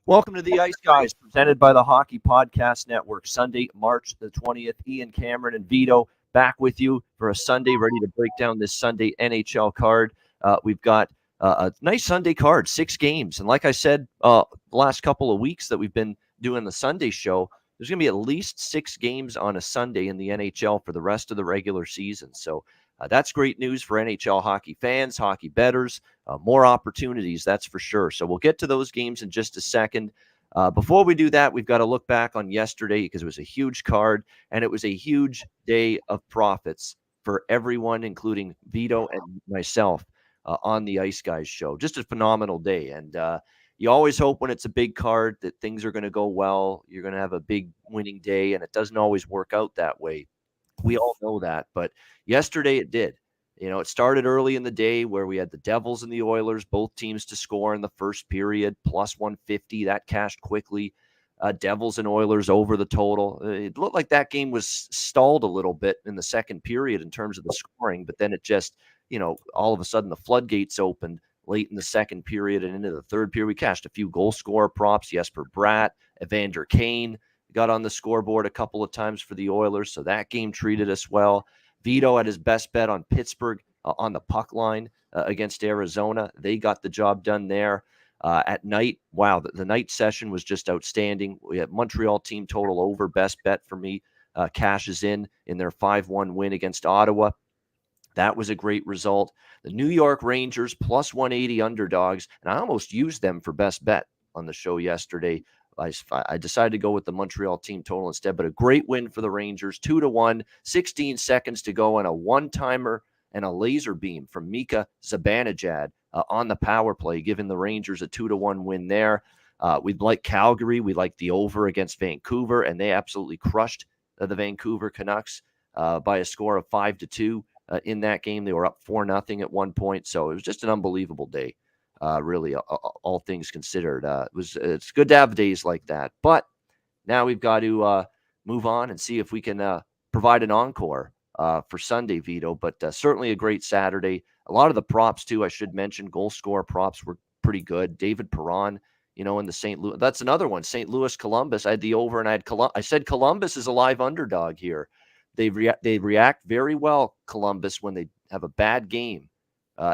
Welcome to the Ice Guys, presented by the Hockey Podcast Network. Sunday, March the 20th. Ian, Cameron, and Vito back with you for a Sunday, ready to break down this Sunday NHL card. We've got a nice Sunday card, 6 games. And like I said, the last couple of weeks that we've been doing the Sunday show, there's going to be at least 6 games on a Sunday in the NHL for the rest of the regular season. So that's great news for NHL hockey fans, hockey bettors. More opportunities, that's for sure. So we'll get to those games in just a second. Before we do that, we've got to look back on yesterday because it was a huge card and it was a huge day of profits for everyone, including Vito and myself on the Ice Guys show. Just a phenomenal day. And you always hope when it's a big card that things are going to go well. You're going to have a big winning day, and it doesn't always work out that way. We all know that. But yesterday it did. You know, it started early in the day where we had the Devils and the Oilers, both teams to score in the first period, plus 150. That cashed quickly. Devils and Oilers over the total. It looked like that game was stalled a little bit in the second period in terms of the scoring, but then it just, all of a sudden the floodgates opened late in the second period and into the third period. We cashed a few goal scorer props. Jesper Bratt, Evander Kane got on the scoreboard a couple of times for the Oilers, so that game treated us well. Vito had his best bet on Pittsburgh on the puck line against Arizona. They got the job done there. At night, wow, the night session was just outstanding. We had Montreal team total over, best bet for me, cashes in their 5-1 win against Ottawa. That was a great result. The New York Rangers plus 180 underdogs, and I almost used them for best bet on the show yesterday. I decided to go with the Montreal team total instead, but a great win for the Rangers, 2-1, 16 seconds to go, and a one-timer and a laser beam from Mika Zibanejad on the power play, giving the Rangers a 2-1 win there. We'd like Calgary. We like the over against Vancouver, and they absolutely crushed the Vancouver Canucks by a score of 5-2 in that game. They were up 4-0 at one point, so it was just an unbelievable day. Really, all things considered, it's good to have days like that. But now we've got to move on and see if we can provide an encore for Sunday, Vito. But certainly a great Saturday. A lot of the props too, I should mention, goal scorer props were pretty good. David Perron, in the St. Louis. That's another one. St. Louis, Columbus. I had the over, and I said Columbus is a live underdog here. They react very well, Columbus, when they have a bad game.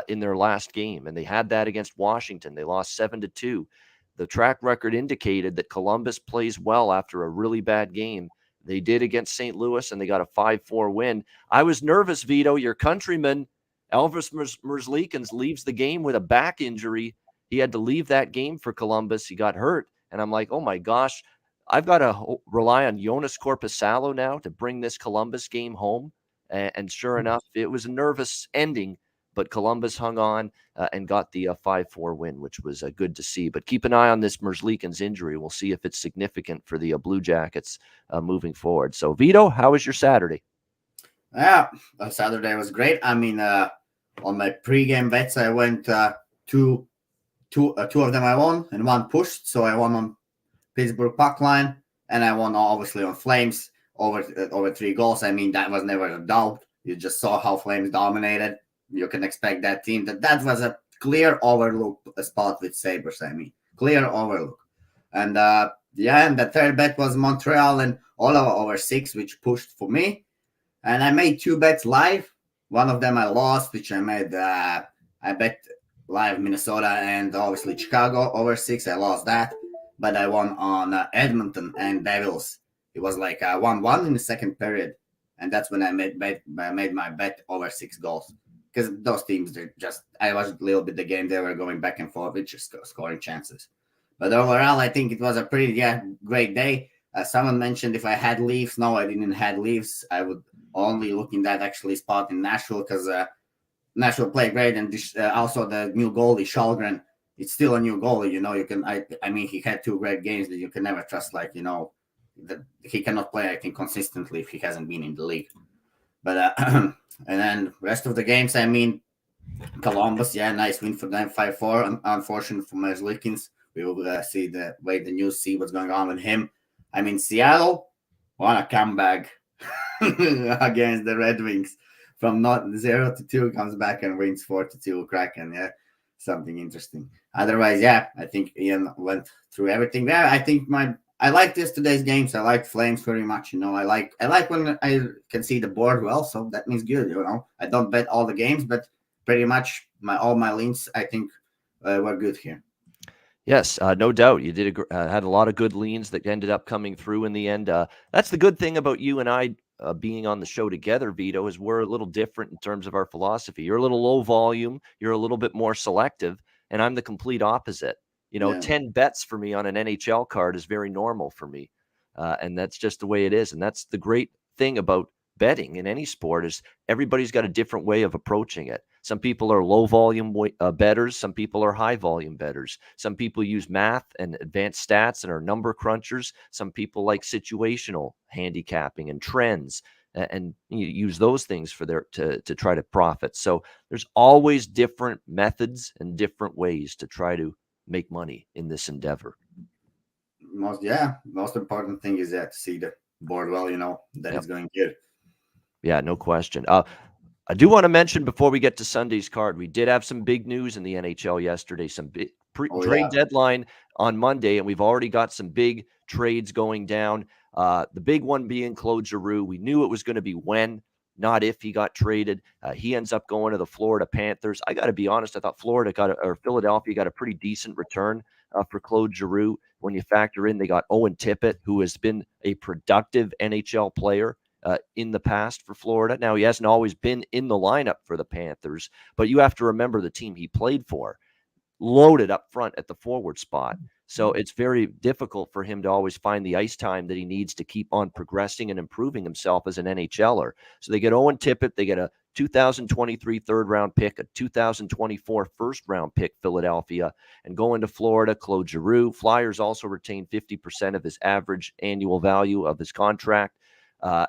In their last game, and they had that against Washington. They lost 7-2. The track record indicated that Columbus plays well after a really bad game. They did against St. Louis, and they got a 5-4 win. I was nervous, Vito. Your countryman, Elvis Merzlikins, leaves the game with a back injury. He had to leave that game for Columbus. He got hurt, and I'm like, oh my gosh, I've got to rely on Jonas Korpisalo now to bring this Columbus game home. And sure enough, it was a nervous ending, but Columbus hung on and got the 5-4 win, which was good to see. But keep an eye on this Merzlikins injury. We'll see if it's significant for the Blue Jackets moving forward. So, Vito, how was your Saturday? Yeah, Saturday was great. I mean, on my pregame bets, I went two of them I won and one pushed. So I won on Pittsburgh puck line, and I won obviously on Flames over 3 goals. I mean, that was never a doubt. You just saw how Flames dominated. You can expect that team. That was a clear overlook spot with Sabres. I mean, clear overlook. And and the third bet was Montreal and all over 6, which pushed for me. And I made 2 bets live. One of them I lost, which I made. I bet live Minnesota and obviously Chicago over 6. I lost that, but I won on Edmonton and Devils. It was like 1-1 in the second period, and that's when I made my bet over 6 goals. Because those teams, I watched a little bit the game, they were going back and forth with just scoring chances. But overall, I think it was a pretty great day. Someone mentioned if I had Leafs. No, I didn't have Leafs. I would only look in that actually spot in Nashville because Nashville played great. And also the new goalie, Shalgren, it's still a new goalie. You can, I mean, he had 2 great games that you can never trust, that he cannot play, I think, consistently if he hasn't been in the league. But and then rest of the games, I mean, Columbus, nice win for them, 5-4. Unfortunate for Merzlikins. We will see the news, see what's going on with him. I mean, Seattle, want a comeback against the Red Wings from not 0-2, comes back and wins 4-2 Kraken. Yeah, something interesting. Otherwise, yeah, I think Ian went through everything. Yeah, I think I like today's games. I like Flames very much. I like when I can see the board well, so that means good. I don't bet all the games, but pretty much all my leans I think were good here. Yes, no doubt. You had a lot of good leans that ended up coming through in the end. That's the good thing about you and I being on the show together, Vito, is we're a little different in terms of our philosophy. You're a little low volume. You're a little bit more selective, and I'm the complete opposite. Yeah. 10 bets for me on an NHL card is very normal for me, and that's just the way it is. And that's the great thing about betting in any sport is everybody's got a different way of approaching it. Some people are low volume bettors. Some people are high volume bettors. Some people use math and advanced stats and are number crunchers. Some people like situational handicapping and trends and use those things for to try to profit. So there's always different methods and different ways to try to make money in this endeavor. Most important thing is to see the board well, that it's going good. Yeah, no question. I do want to mention before we get to Sunday's card, we did have some big news in the NHL yesterday, some big trade deadline on Monday, and we've already got some big trades going down. The big one being Claude Giroux. We knew it was going to be when, not if he got traded. He ends up going to the Florida Panthers. I got to be honest, I thought Philadelphia got a pretty decent return for Claude Giroux. When you factor in, they got Owen Tippett, who has been a productive NHL player in the past for Florida. Now, he hasn't always been in the lineup for the Panthers, but you have to remember the team he played for, loaded up front at the forward spot. So it's very difficult for him to always find the ice time that he needs to keep on progressing and improving himself as an NHLer. So they get Owen Tippett, they get a 2023 third-round pick, a 2024 first-round pick, Philadelphia, and going to Florida, Claude Giroux. Flyers also retain 50% of his average annual value of his contract.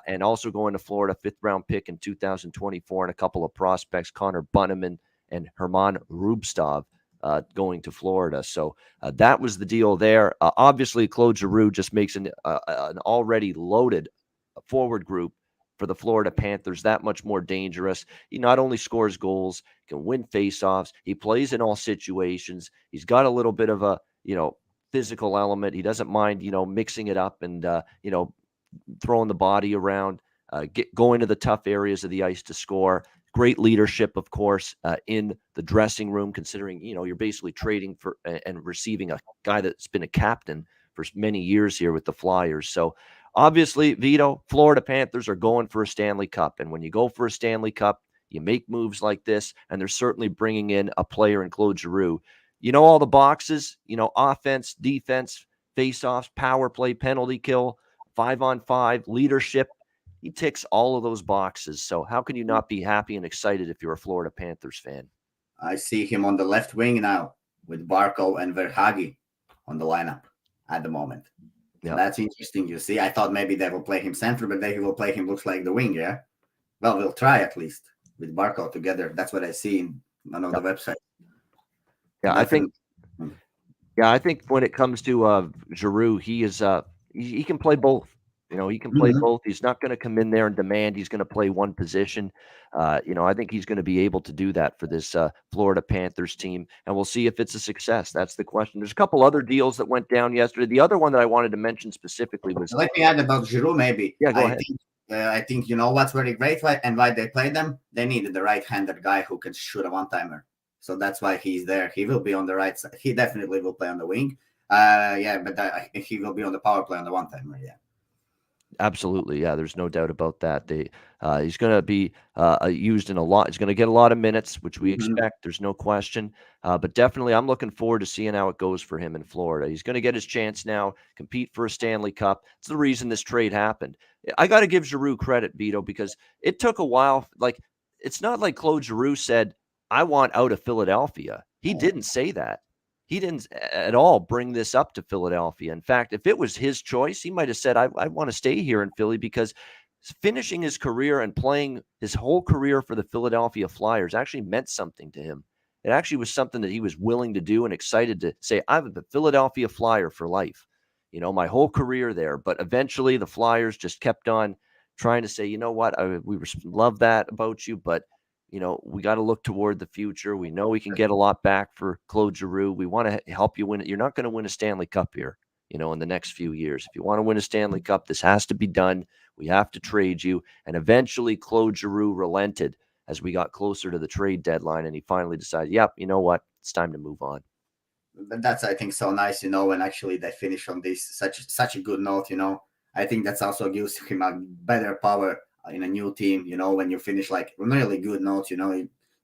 And also going to Florida, fifth-round pick in 2024, and a couple of prospects, Connor Bunnaman and Herman Rubstov, going to Florida. So that was the deal there. Obviously, Claude Giroux just makes an already loaded forward group for the Florida Panthers that much more dangerous. He not only scores goals, can win faceoffs. He plays in all situations. He's got a little bit of a, physical element. He doesn't mind, mixing it up and, throwing the body around, going to the tough areas of the ice to score. Great leadership, of course, in the dressing room, considering, you're basically trading for and receiving a guy that's been a captain for many years here with the Flyers. So obviously, Vito, Florida Panthers are going for a Stanley Cup. And when you go for a Stanley Cup, you make moves like this, and they're certainly bringing in a player in Claude Giroux. All the boxes, offense, defense, faceoffs, power play, penalty kill, 5-on-5, leadership. He ticks all of those boxes. So how can you not be happy and excited if you're a Florida Panthers fan? I see him on the left wing now with Barkov and Verhaeghe on the lineup at the moment. Yep. So that's interesting. You see, I thought maybe they will play him center, but they will play him looks like the wing, yeah? Well, we'll try at least with Barkov together. That's what I see in one of the websites. Yeah, I think when it comes to Giroux, he is he can play both. He can play both. He's not going to come in there and demand he's going to play one position. I think he's going to be able to do that for this Florida Panthers team, and we'll see if it's a success. That's the question. There's a couple other deals that went down yesterday. The other one that I wanted to mention specifically was... Let me add about Giroux, maybe. Yeah, go ahead. I think what's very great and why they played them? They needed the right-handed guy who can shoot a one-timer. So that's why he's there. He will be on the right side. He definitely will play on the wing. But he will be on the power play on the one-timer, yeah. Absolutely, yeah. There's no doubt about that. He's going to be used in a lot. He's going to get a lot of minutes, which we expect. There's no question. But definitely, I'm looking forward to seeing how it goes for him in Florida. He's going to get his chance now, compete for a Stanley Cup. It's the reason this trade happened. I got to give Giroux credit, Vito, because it took a while. Like, it's not like Claude Giroux said, I want out of Philadelphia. He didn't say that. He didn't at all bring this up to Philadelphia. In fact, if it was his choice, he might have said, I want to stay here in Philly, because finishing his career and playing his whole career for the Philadelphia Flyers actually meant something to him. It actually was something that he was willing to do and excited to say, I'm a Philadelphia Flyer for life, my whole career there. But eventually the Flyers just kept on trying to say, you know what, we love that about you, but we got to look toward the future. We know we can get a lot back for Claude Giroux. We want to help you win it. You're not going to win a Stanley Cup here, in the next few years. If you want to win a Stanley Cup, this has to be done. We have to trade you. And eventually Claude Giroux relented as we got closer to the trade deadline, and he finally decided, yep, you know what? It's time to move on. But that's, I think, so nice, when actually they finish on this such a good note, I think that's also gives him a better power in a new team, when you finish like really good notes,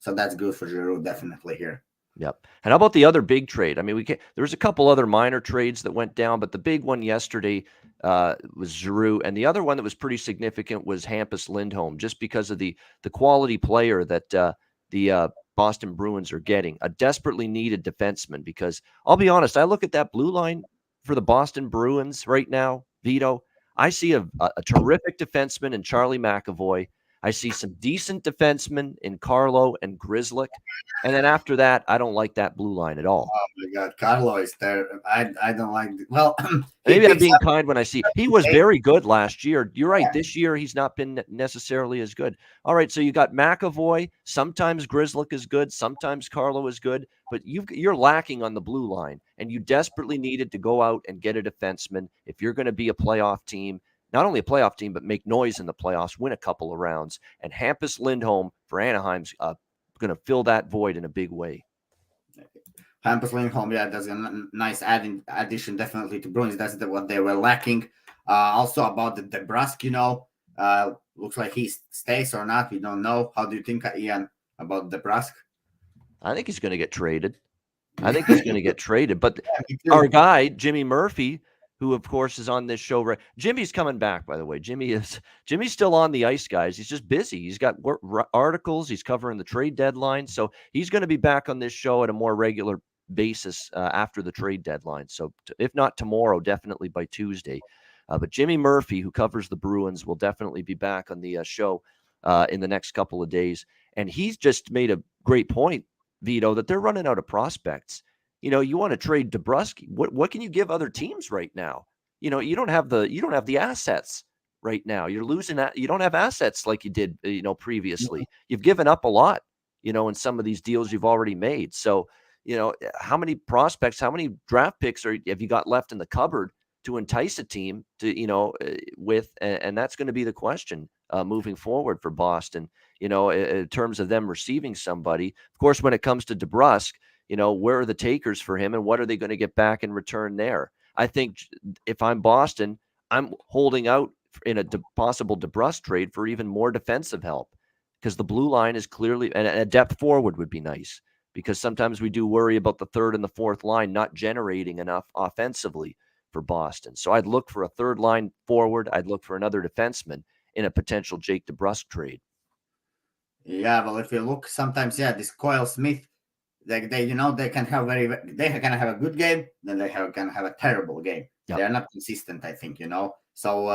so that's good for Giroux definitely here. Yep. And how about the other big trade? I mean, there's a couple other minor trades that went down, but the big one yesterday was Giroux, and the other one that was pretty significant was Hampus Lindholm, just because of the quality player that the Boston Bruins are getting, a desperately needed defenseman. Because I'll be honest, I look at that blue line for the Boston Bruins right now, Vito. I see a terrific defenseman in Charlie McAvoy. I see some decent defensemen in Carlo and Grzelcyk. And then after that, I don't like that blue line at all. Oh my God, Carlo is there. I don't like. Well, maybe I'm being kind when I see he was very good last year. You're right. Yeah. This year he's not been necessarily as good. All right, so you got McAvoy. Sometimes Grzelcyk is good. Sometimes Carlo is good. But you're lacking on the blue line, and you desperately needed to go out and get a defenseman if you're going to be a playoff team. Not only a playoff team, but make noise in the playoffs, win a couple of rounds. And Hampus Lindholm for Anaheim's going to fill that void in a big way. Hampus Lindholm, yeah, that's a nice addition definitely to Bruins. That's what they were lacking. Also about the DeBrusk, looks like he stays or not. We don't know. How do you think, Ian, about DeBrusk? I think he's going to get traded. But our guy, Jimmy Murphy, who of course is on this show, right? Jimmy's coming back, by the way. Jimmy's still on the ice, guys. He's just busy. He's got articles. He's covering the trade deadline. So he's going to be back on this show at a more regular basis after the trade deadline. So if not tomorrow, definitely by Tuesday. But Jimmy Murphy, who covers the Bruins, will definitely be back on the show in the next couple of days. And he's just made a great point, Vito, that they're running out of prospects. You want to trade DeBrusk. What can you give other teams right now? You don't have the assets right now. You're losing that. You don't have assets like you did, previously. You've given up a lot, in some of these deals you've already made. So, how many prospects, how many draft picks have you got left in the cupboard to entice a team to, with, and that's going to be the question moving forward for Boston, in terms of them receiving somebody. Of course, when it comes to DeBrusk, where are the takers for him and what are they going to get back in return there? I think if I'm Boston, I'm holding out in a possible DeBrusk trade for even more defensive help, because the blue line is clearly, and a depth forward would be nice, because sometimes we do worry about the third and the fourth line not generating enough offensively for Boston. So I'd look for a third line forward. I'd look for another defenseman in a potential Jake DeBrusk trade. Yeah, well, if you look sometimes, this Coyle Smith, they can have a good game, then they can have a terrible game. Yep. They are not consistent, I think, So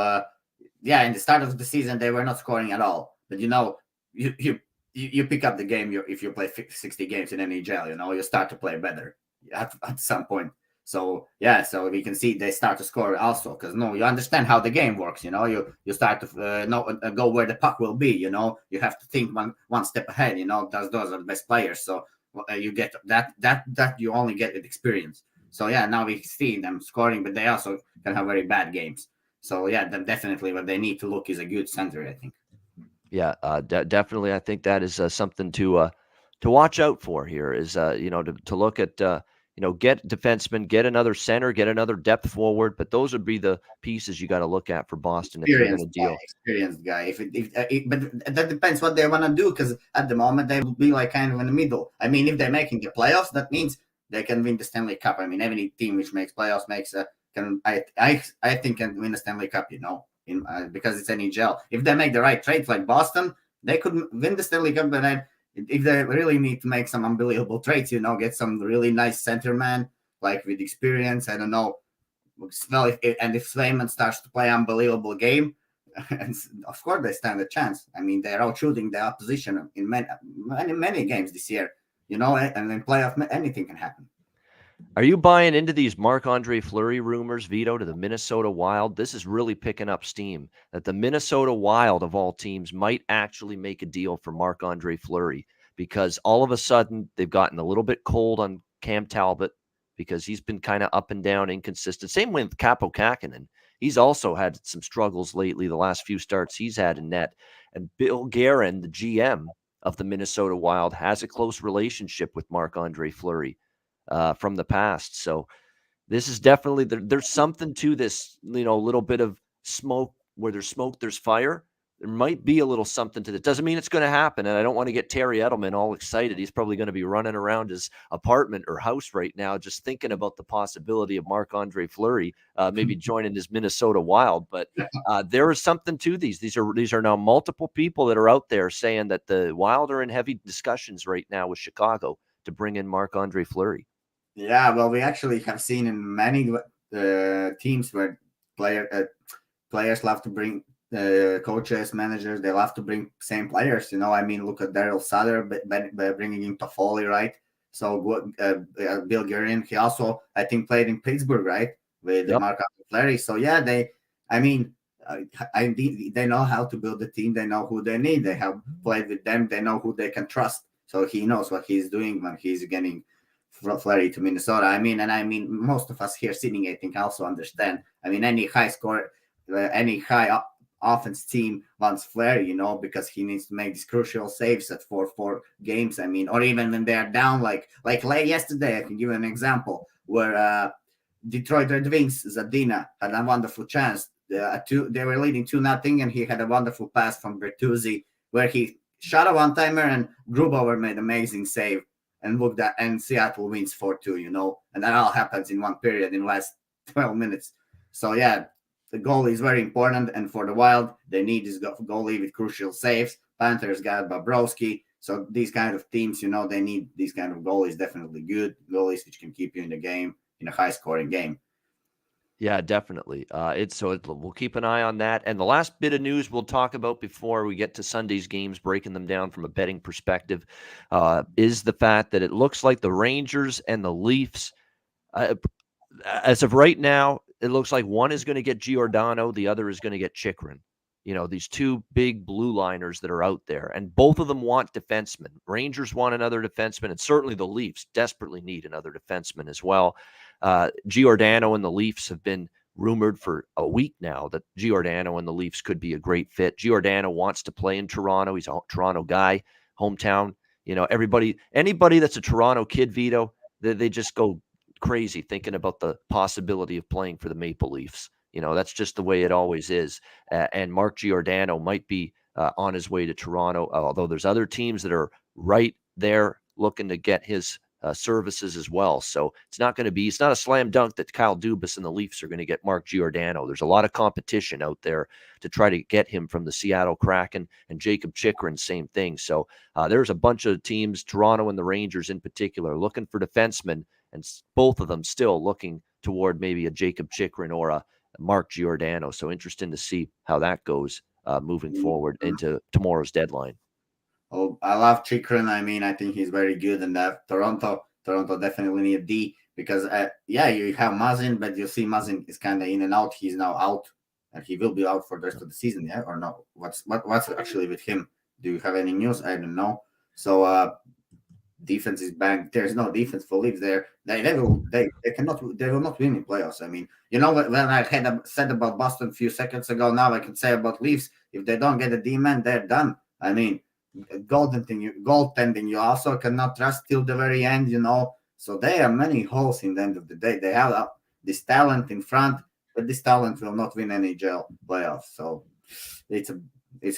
in the start of the season they were not scoring at all. But you pick up the game if you play 60 games in NHL, you start to play better at some point. So so we can see they start to score also, because you understand how the game works. You start to go where the puck will be. You have to think one step ahead. Those are the best players. So you get that you only get with experience. So now we see them scoring, but they also can have very bad games. So then definitely what they need to look is a good center, I think. Yeah, definitely. I think that is something to watch out for here. Is to look at get defensemen, get another center, get another depth forward. But those would be the pieces you got to look at for Boston if you're going to deal. Experienced guy. But that depends what they want to do, because at the moment they will be like kind of in the middle. I mean, if they're making the playoffs, that means they can win the Stanley Cup. I mean, every team which makes playoffs I think can win the Stanley Cup. Because it's NHL. If they make the right trades like Boston, they could win the Stanley Cup. But if they really need to make some unbelievable trades, get some really nice centerman, like with experience, I don't know. Well, if Swayman starts to play unbelievable game, and of course they stand a chance. I mean, they're out shooting the opposition in many games this year, and in playoff anything can happen. Are you buying into these Marc-Andre-Fleury rumors, Vito, to the Minnesota Wild? This is really picking up steam that the Minnesota Wild, of all teams, might actually make a deal for Marc-Andre-Fleury because all of a sudden they've gotten a little bit cold on Cam Talbot because he's been kind of up and down, inconsistent. Same with Capo Kakinen. He's also had some struggles lately, the last few starts he's had in net. And Bill Guerin, the GM of the Minnesota Wild, has a close relationship with Marc-Andre-Fleury from the past. So this is definitely there's something to this, a little bit of smoke. Where there's smoke, there's fire. There might be a little something to that. Doesn't mean it's going to happen. And I don't want to get Terry Edelman all excited. He's probably going to be running around his apartment or house right now, just thinking about the possibility of Marc-Andre-Fleury maybe joining his Minnesota Wild. But there is something to these. These are now multiple people that are out there saying that the Wild are in heavy discussions right now with Chicago to bring in Marc-Andre-Fleury. Yeah, well, we actually have seen in many teams where players love to bring coaches, managers, they love to bring same players. I mean, look at Daryl Sutter by bringing in Toffoli, right? So Bill Guerin, he also, I think, played in Pittsburgh, right, with Marc-Andre-Fleury. So yeah, they know how to build a team. They know who they need. They have played with them. They know who they can trust. So he knows what he's doing when he's getting Fleury to Minnesota. I mean, most of us here sitting, I think, also understand. I mean, any high offense team wants Fleury, because he needs to make these crucial saves at 4 games. I mean, or even when they are down, like late yesterday, I can give you an example where Detroit Red Wings, Zadina had a wonderful chance. They were leading 2-0, and he had a wonderful pass from Bertuzzi where he shot a one-timer, and Grubauer made amazing save. And look that, and Seattle wins 4-2, and that all happens in one period in the last 12 minutes. So yeah, the goalie is very important, and for the Wild, they need this goalie with crucial saves. Panthers got Bobrovsky, so these kind of teams, they need these kind of goalies. Definitely good goalies which can keep you in the game, in a high-scoring game. Yeah, definitely. We'll keep an eye on that. And the last bit of news we'll talk about before we get to Sunday's games, breaking them down from a betting perspective, is the fact that it looks like the Rangers and the Leafs, as of right now, it looks like one is going to get Giordano, the other is going to get Chychrun. These two big blue liners that are out there, and both of them want defensemen. Rangers want another defenseman, and certainly the Leafs desperately need another defenseman as well. Giordano and the Leafs have been rumored for a week now that Giordano and the Leafs could be a great fit. Giordano wants to play in Toronto. He's a Toronto guy, hometown. Anybody that's a Toronto kid, Vito, they just go crazy thinking about the possibility of playing for the Maple Leafs. That's just the way it always is. And Mark Giordano might be on his way to Toronto, although there's other teams that are right there looking to get his services as well. So it's not a slam dunk that Kyle Dubas and the Leafs are going to get Mark Giordano. There's a lot of competition out there to try to get him from the Seattle Kraken, and Jacob Chychrun, same thing. So there's a bunch of teams, Toronto and the Rangers in particular, looking for defensemen, and both of them still looking toward maybe a Jacob Chychrun or a Mark Giordano. So interesting to see how that goes moving forward into tomorrow's deadline. Oh, I love Chychrun. I think he's very good, and Toronto definitely need a D because you have Mazin, but you see Mazin is kind of in and out. He's now out, and he will be out for the rest of the season. Yeah, or no? What's actually with him? Do you have any news? I don't know. So defense is bad. There's no defense for Leafs there. They will not win in playoffs. When I had said about Boston a few seconds ago, now I can say about Leafs. If they don't get a D-man, they're done. Goaltending, you also cannot trust till the very end, So there are many holes in the end of the day. They have this talent in front, but this talent will not win NHL playoffs. So it's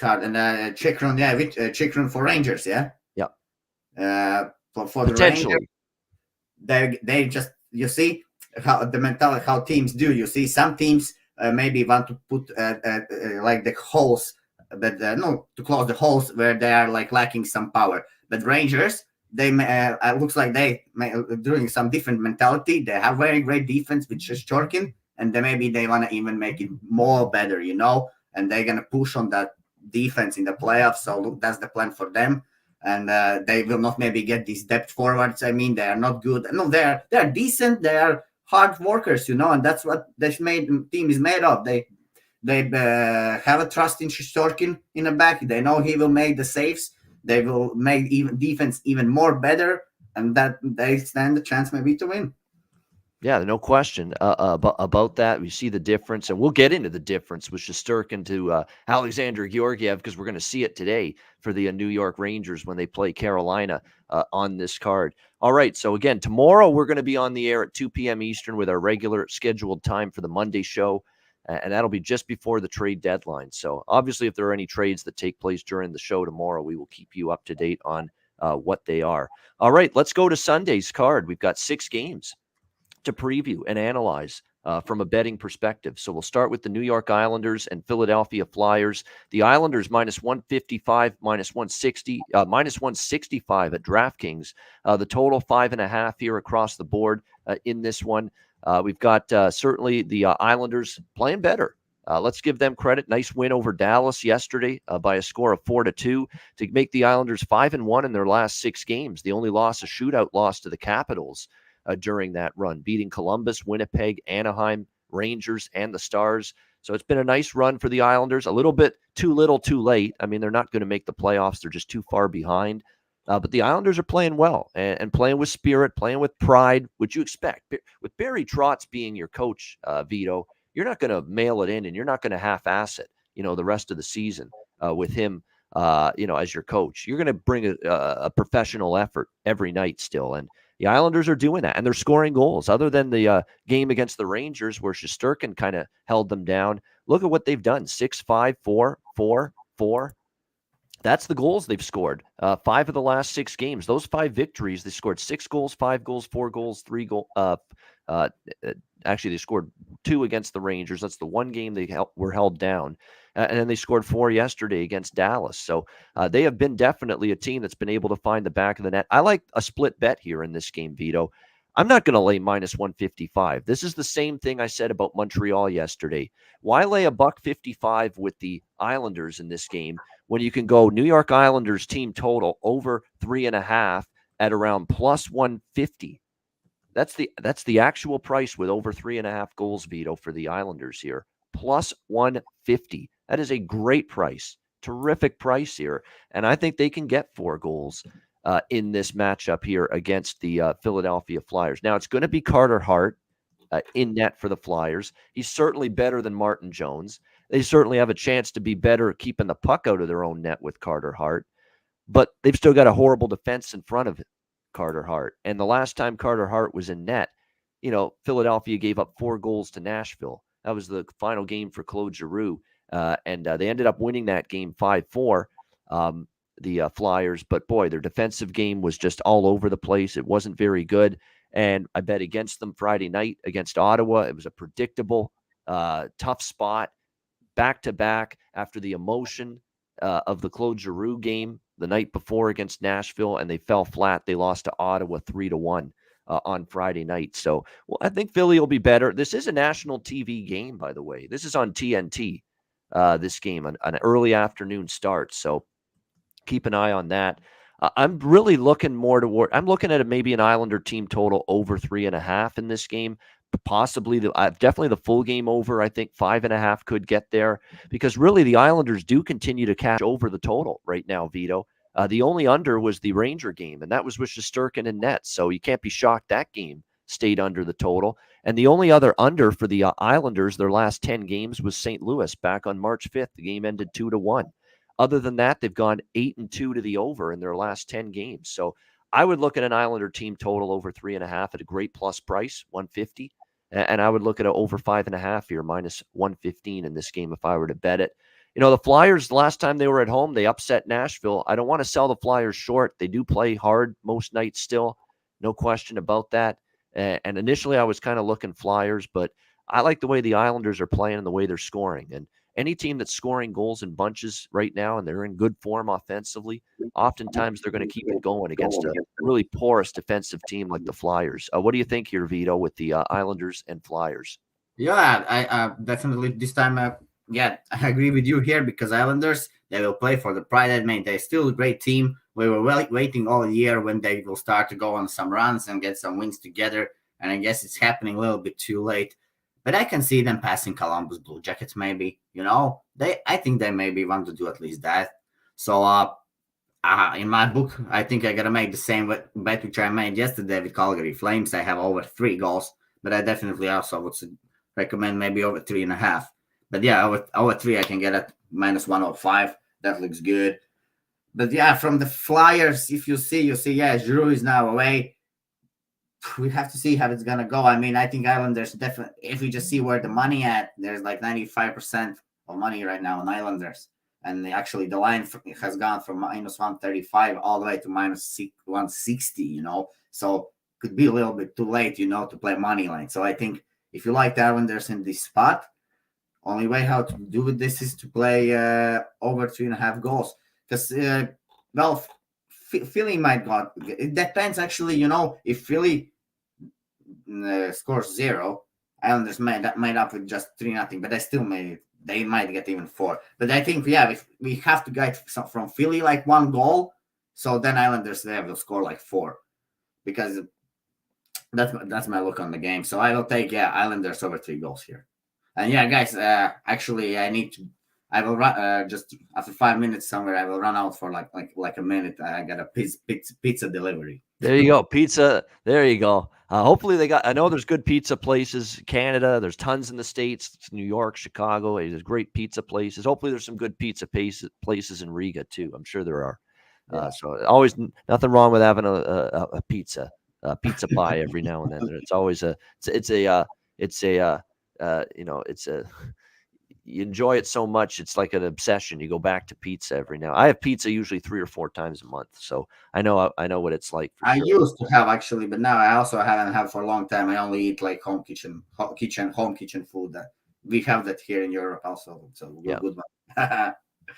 hard. And Chychrun, Chychrun for Rangers, yeah. Yeah. For the Rangers, they just, you see how the mentality, how teams do. You see some teams maybe want to put like the holes, but to close the holes where they are like lacking some power. But Rangers, they looks like they doing some different mentality. They have very great defense with Shesterkin, and maybe they want to even make it more better, and they're gonna push on that defense in the playoffs. So look, that's the plan for them. and they will not maybe get these depth forwards. I mean, they are not good. No, they're decent. They are hard workers, and that's what this team is made of. They have a trust in Shesterkin in the back. They know he will make the saves. They will make even defense even more better, and that they stand a chance maybe to win. Yeah, no question about that. We see the difference, and we'll get into the difference with Shesterkin to Alexander Georgiev, because we're going to see it today for the New York Rangers when they play Carolina on this card. All right, so again, tomorrow we're going to be on the air at 2 p.m. Eastern with our regular scheduled time for the Monday show, and that'll be just before the trade deadline. So obviously, if there are any trades that take place during the show tomorrow, we will keep you up to date on what they are. All right, let's go to Sunday's card. We've got 6 games to preview and analyze from a betting perspective. So we'll start with the New York Islanders and Philadelphia Flyers. The Islanders minus 155, minus 160, minus 165 at DraftKings. The total 5.5 here across the board in this one. We've got certainly the Islanders playing better. Let's give them credit. Nice win over Dallas yesterday by a score of 4-2 to make the Islanders 5-1 in their last 6 games. The only loss, a shootout loss to the Capitals during that run, beating Columbus, Winnipeg, Anaheim, Rangers, and the Stars. So it's been a nice run for the Islanders. A little bit too little, too late. I mean, they're not going to make the playoffs. They're just too far behind. But the Islanders are playing well and playing with spirit, playing with pride, which you expect. With Barry Trotz being your coach, Vito, you're not going to mail it in and you're not going to half-ass it, the rest of the season with him, as your coach. You're going to bring a professional effort every night still. And the Islanders are doing that, and they're scoring goals. Other than the game against the Rangers where Shesterkin kind of held them down, look at what they've done. 6-5, 4-4-4. That's the goals they've scored. 5 of the last 6 games. Those 5 victories, they scored 6 goals, 5 goals, 4 goals, 3 goals. Actually, they scored 2 against the Rangers. That's the one game they were held down. And then they scored 4 yesterday against Dallas. So they have been definitely a team that's been able to find the back of the net. I like a split bet here in this game, Vito. I'm not going to lay minus 155. This is the same thing I said about Montreal yesterday. Why lay a $1.55 with the Islanders in this game when you can go New York Islanders team total over 3.5 at around plus 150? That's the actual price with over 3.5 goals, Vito, for the Islanders here. Plus 150. That is a great price. Terrific price here. And I think they can get 4 goals in this matchup here against the Philadelphia Flyers. Now, it's going to be Carter Hart in net for the Flyers. He's certainly better than Martin Jones. They certainly have a chance to be better at keeping the puck out of their own net with Carter Hart. But they've still got a horrible defense in front of Carter Hart. And the last time Carter Hart was in net, Philadelphia gave up 4 goals to Nashville. That was the final game for Claude Giroux. And they ended up winning that game 5-4, the Flyers. But, boy, their defensive game was just all over the place. It wasn't very good. And I bet against them Friday night against Ottawa. It was a predictable, tough spot, back-to-back after the emotion of the Claude Giroux game the night before against Nashville, and they fell flat. They lost to Ottawa 3-1 on Friday night. So, I think Philly will be better. This is a national TV game, by the way. This is on TNT, this game, an early afternoon start. So keep an eye on that. I'm really looking more toward – I'm looking at maybe an Islander team total over 3.5 in this game. Possibly definitely the full game over. I think 5.5 could get there because really the Islanders do continue to cash over the total right now, Vito. The only under was the Ranger game, and that was with Shesterkin and net. So you can't be shocked that game stayed under the total. And the only other under for the Islanders, their last 10 games, was St. Louis back on March 5th. The game ended 2-1. Other than that, they've gone 8-2 to the over in their last 10 games. So I would look at an Islander team total over 3.5 at a great plus price, 150. And I would look at an over 5.5 here, minus 115 in this game if I were to bet it. The Flyers, the last time they were at home, they upset Nashville. I don't want to sell the Flyers short. They do play hard most nights still. No question about that. And initially I was kind of looking Flyers, but I like the way the Islanders are playing and the way they're scoring. And any team that's scoring goals in bunches right now and they're in good form offensively, oftentimes they're going to keep it going against a really porous defensive team like the Flyers. What do you think here, Vito, with the Islanders and Flyers? Yeah, I definitely this time, I agree with you here because Islanders, they will play for the pride. I mean, they're still a great team we were waiting all year when they will start to go on some runs and get some wins together. And I guess it's happening a little bit too late. But I can see them passing Columbus Blue Jackets, maybe. I think they maybe want to do at least that. So, in my book, I think I gotta make the same bet which I made yesterday with Calgary Flames. I have over 3 goals, but I definitely also would recommend maybe over 3.5. But yeah, over 3 I can get at -105. That looks good. But yeah, from the Flyers, if you see, yeah, Giroux is now away. We have to see how it's gonna go. I mean, I think Islanders definitely. If we just see where the money at, there's like 95% of money right now on Islanders, and actually the line has gone from -135 all the way to -160. So could be a little bit too late, to play money line. So I think if you like the Islanders in this spot, only way how to do with this is to play over 3.5 goals. Because Philly might go. It depends, actually. If Philly scores 0, Islanders might up with just 3-0, but they might get even 4. But I think if we have to get from Philly like 1 goal, so then Islanders will score like 4, because that's my look on the game. So I will take Islanders over 3 goals here. And guys, actually I will run just after 5 minutes somewhere. I will run out for like a minute. I got a pizza delivery. There you go, pizza. There you go. Hopefully I know there's good pizza places. Canada, there's tons in the States. New York, Chicago. There's great pizza places. Hopefully there's some good pizza places in Riga too. I'm sure there are. Yeah. So always nothing wrong with having a pizza pie every now and then. It's always you enjoy it so much, it's like an obsession. You go back to pizza every now. I have pizza usually 3 or 4 times a month, so I know what it's like. I used to have, actually, but now I also haven't had for a long time. I only eat like home kitchen food. We have that here in Europe also. So good one.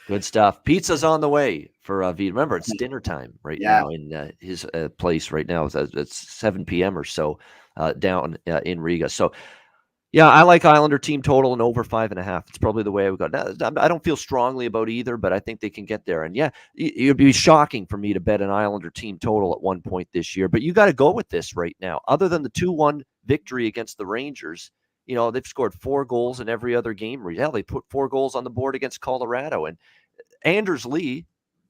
Good stuff. Pizza's on the way for Vita. Remember, it's dinner time right now in his place right now. It's 7 p.m. or so down in Riga. So. Yeah, I like Islander team total and over 5.5. It's probably the way I would go. Now, I don't feel strongly about either, but I think they can get there. And it'd be shocking for me to bet an Islander team total at one point this year. But you got to go with this right now. Other than the 2-1 victory against the Rangers, they've scored 4 goals in every other game. Yeah, they put 4 goals on the board against Colorado. And Anders Lee,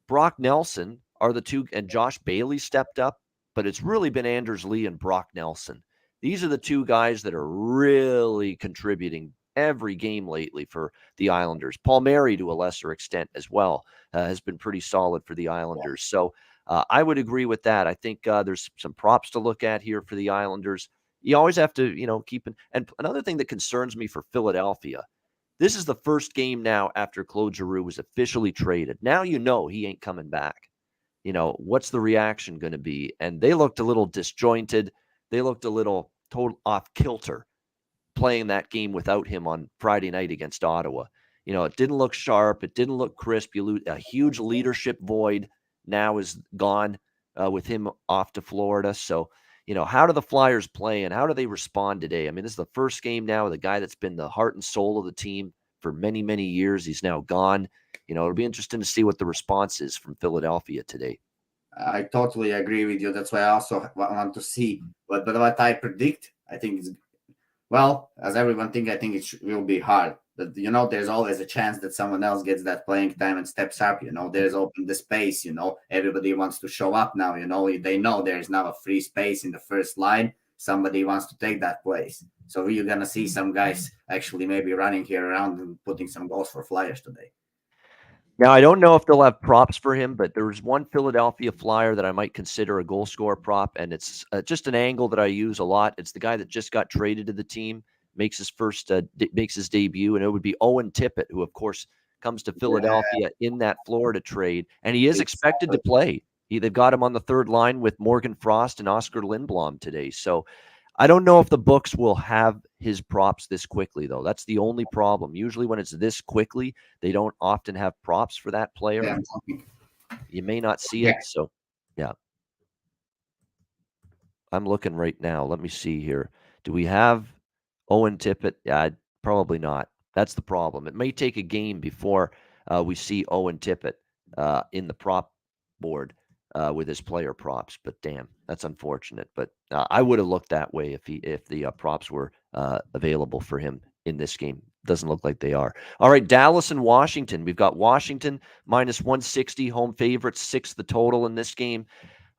Brock Nelson are the 2, and Josh Bailey stepped up. But it's really been Anders Lee and Brock Nelson. These are the 2 guys that are really contributing every game lately for the Islanders. Palmieri, to a lesser extent as well, has been pretty solid for the Islanders. So I would agree with that. I think there's some props to look at here for the Islanders. You always have to, keep it. And another thing that concerns me for Philadelphia, this is the first game now after Claude Giroux was officially traded. Now he ain't coming back. What's the reaction going to be? And they looked a little disjointed. They looked a little total off kilter playing that game without him on Friday night against Ottawa. It didn't look sharp. It didn't look crisp. You lose a huge leadership void now is gone with him off to Florida. So, how do the Flyers play and how do they respond today? I mean, this is the first game now with a guy that's been the heart and soul of the team for many, many years. He's now gone. It'll be interesting to see what the response is from Philadelphia today. I totally agree with you. That's why I also want to see what I predict. I think as everyone thinks, I think it will be hard. But there's always a chance that someone else gets that playing time and steps up. There's open the space. Everybody wants to show up now. They know there's now a free space in the first line. Somebody wants to take that place. So you're gonna see some guys actually maybe running here around and putting some goals for Flyers today. Now, I don't know if they'll have props for him, but there's one Philadelphia Flyer that I might consider a goal scorer prop, and it's just an angle that I use a lot. It's the guy that just got traded to the team, makes his debut, and it would be Owen Tippett, who, of course, comes to Philadelphia in that Florida trade, and he is expected to play. They've got him on the third line with Morgan Frost and Oscar Lindblom today, so I don't know if the books will have his props this quickly, though. That's the only problem. Usually when it's this quickly, they don't often have props for that player. Yeah. You may not see it. So, yeah. I'm looking right now. Let me see here. Do we have Owen Tippett? Yeah, probably not. That's the problem. It may take a game before we see Owen Tippett in the prop board. with his player props. But damn, that's unfortunate. But I would have looked that way if the props were available for him in this game. Doesn't look like they are. All right, Dallas and Washington. We've got Washington minus 160 home favorites, 6 the total in this game.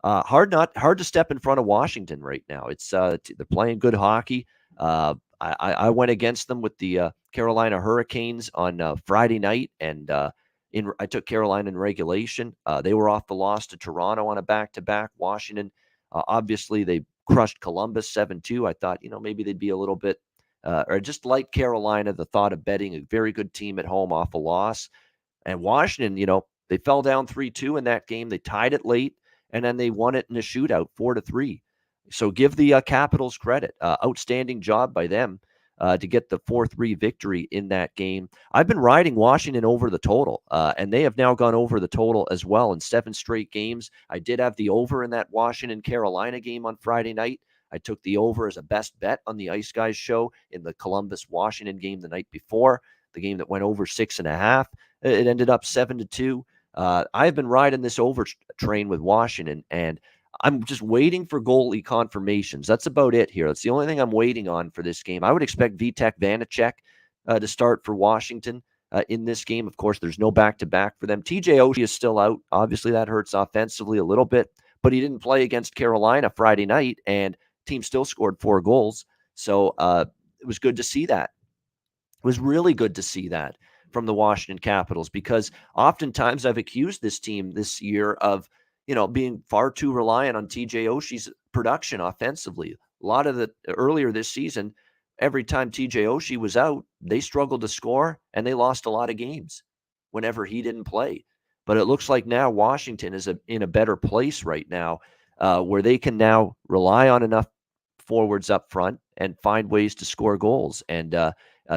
Hard to step in front of Washington right now. It's they're playing good hockey. I went against them with the Carolina Hurricanes on Friday night, and I took Carolina in regulation. They were off the loss to Toronto on a back-to-back. Washington, obviously, they crushed Columbus 7-2. I thought, maybe they'd be a little bit, or just like Carolina, the thought of betting a very good team at home off a loss. And Washington, they fell down 3-2 in that game. They tied it late, and then they won it in a shootout 4-3. So give the Capitals credit. Outstanding job by them to get the 4-3 victory in that game. I've been riding Washington over the total, and they have now gone over the total as well in 7 straight games. I did have the over in that Washington-Carolina game on Friday night. I took the over as a best bet on the Ice Guys show in the Columbus-Washington game the night before, the game that went over 6.5. It ended up 7-2. I've been riding this over train with Washington, and I'm just waiting for goalie confirmations. That's about it here. That's the only thing I'm waiting on for this game. I would expect Vitek Vanacek to start for Washington in this game. Of course, there's no back-to-back for them. TJ Oshie is still out. Obviously, that hurts offensively a little bit, but he didn't play against Carolina Friday night, and team still scored 4 goals. So it was good to see that. It was really good to see that from the Washington Capitals, because oftentimes I've accused this team this year of, being far too reliant on TJ Oshie's production offensively. A lot of the earlier this season, every time TJ Oshie was out, they struggled to score and they lost a lot of games whenever he didn't play. But it looks like now Washington is in a better place right now, where they can now rely on enough forwards up front and find ways to score goals, and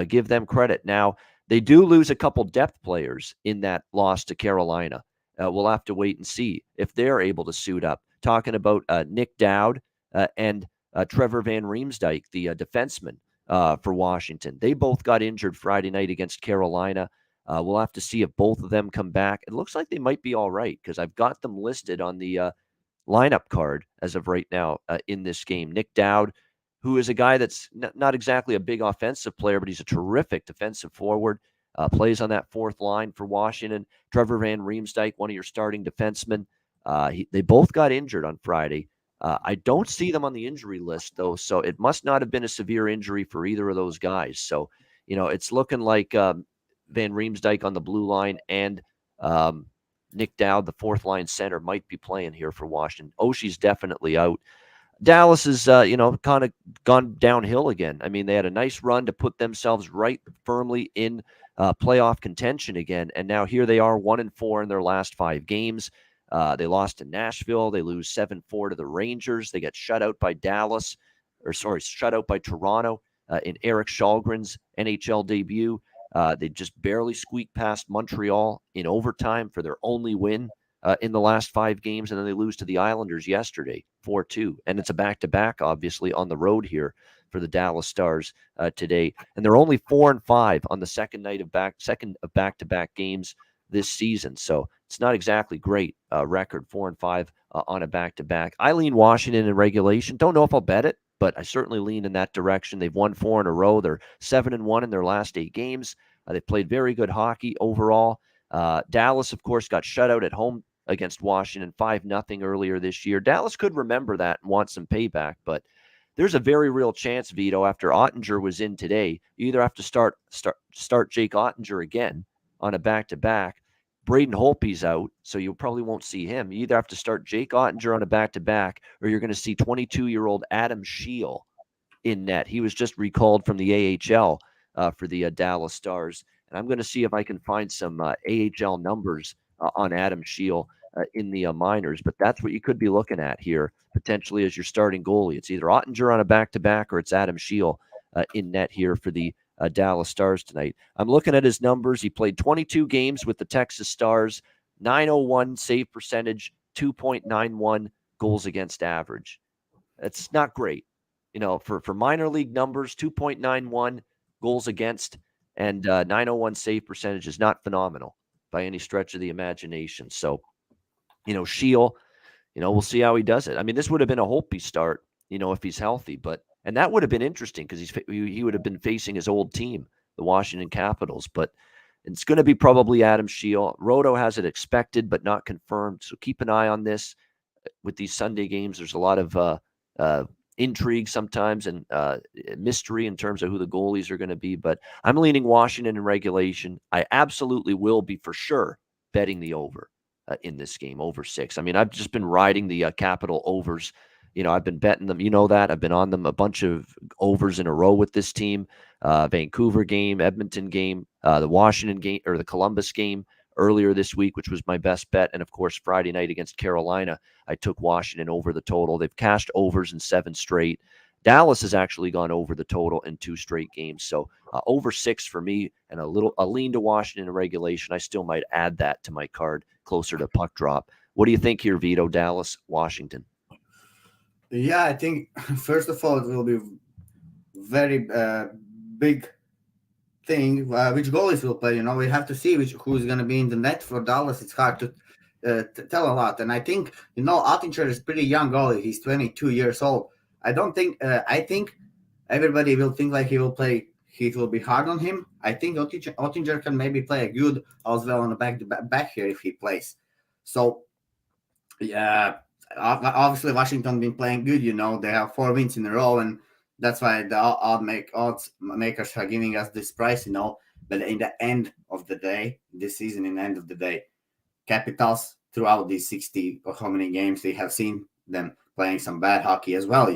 give them credit. Now, they do lose a couple depth players in that loss to Carolina. We'll have to wait and see if they're able to suit up. Talking about Nick Dowd and Trevor Van Riemsdyk, the defenseman for Washington. They both got injured Friday night against Carolina. We'll have to see if both of them come back. It looks like they might be all right, because I've got them listed on the lineup card as of right now in this game. Nick Dowd, who is a guy that's not exactly a big offensive player, but he's a terrific defensive forward, plays on that fourth line for Washington. Trevor Van Riemsdyk, one of your starting defensemen. They both got injured on Friday. I don't see them on the injury list, though, so it must not have been a severe injury for either of those guys. So, it's looking like Van Riemsdyk on the blue line and Nick Dowd, the fourth line center, might be playing here for Washington. Oshie's definitely out. Dallas is, kind of gone downhill again. I mean, they had a nice run to put themselves right firmly in playoff contention again, and now here they are, 1-4 in their last 5 games. They lost to Nashville. They lose 7-4 to the Rangers. They get shut out by shut out by Toronto in Eric Shalgren's NHL debut. They just barely squeaked past Montreal in overtime for their only win in the last 5 games, and then they lose to the Islanders yesterday, 4-2. And it's a back-to-back, obviously, on the road here for the Dallas Stars today. And they're only 4-5 on the second of back-to-back games this season. So it's not exactly great record, 4-5 on a back-to-back. I lean Washington in regulation. Don't know if I'll bet it, but I certainly lean in that direction. They've won 4 in a row. They're 7-1 in their last 8 games. They played very good hockey overall. Dallas, of course, got shut out at home against Washington 5-0 earlier this year. Dallas could remember that and want some payback, but there's a very real chance, Vito, after Ottinger was in today, you either have to start Jake Ottinger again on a back-to-back. Braden Holtby's out, so you probably won't see him. You either have to start Jake Ottinger on a back-to-back, or you're going to see 22-year-old Adam Scheel in net. He was just recalled from the AHL for the Dallas Stars, and I'm going to see if I can find some AHL numbers on Adam Scheel in the minors, but that's what you could be looking at here potentially as your starting goalie. It's either Ottinger on a back-to-back or it's Adam Scheel in net here for the Dallas Stars tonight. I'm looking at his numbers. He played 22 games with the Texas Stars, .901 save percentage, 2.91 goals against average. That's not great. For minor league numbers, 2.91 goals against and .901 save percentage is not phenomenal by any stretch of the imagination. So, Scheel, We'll see how he does it. I mean, this would have been a Holtby start, if he's healthy, and that would have been interesting because he would have been facing his old team, the Washington Capitals, but it's going to be probably Adam Scheel. Roto has it expected but not confirmed, so keep an eye on this. With these Sunday games, there's a lot of intrigue sometimes and mystery in terms of who the goalies are going to be, but I'm leaning Washington in regulation. I absolutely will be for sure betting the over in this game, over 6. I mean, I've just been riding the Capital overs. I've been betting them. That I've been on them a bunch of overs in a row with this team. Vancouver game, Edmonton game, the Washington game, or the Columbus game earlier this week, which was my best bet. And of course, Friday night against Carolina, I took Washington over the total. They've cashed overs in 7 straight. Dallas has actually gone over the total in 2 straight games. So over 6 for me, and a lean to Washington in regulation. I still might add that to my card closer to puck drop. What do you think here, Vito? Dallas, Washington? Yeah, I think first of all it will be very big thing which goalies will play. We have to see who's going to be in the net for Dallas. It's hard to tell a lot, and I think Ottinger is pretty young goalie. He's 22 years old. I think everybody will think like he will play. It will be hard on him. I think Ottinger can maybe play a good as well on the back here if he plays. So yeah, obviously Washington been playing good. They have 4 wins in a row, and that's why the odds makers are giving us this price. But in the end of the day, this season, in the end of the day, Capitals throughout these 60 or how many games they have seen them playing some bad hockey as well.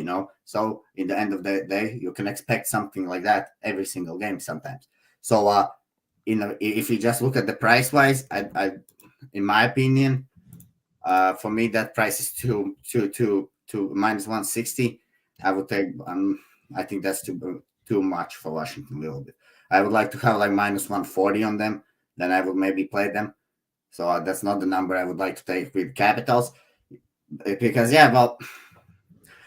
So in the end of the day, you can expect something like that every single game sometimes. So if you just look at the price wise, I in my opinion, for me that price is too minus 160. I would take. I think that's too much for Washington a little bit. I would like to have like minus 140 on them. Then I would maybe play them. So that's not the number I would like to take with Capitals, because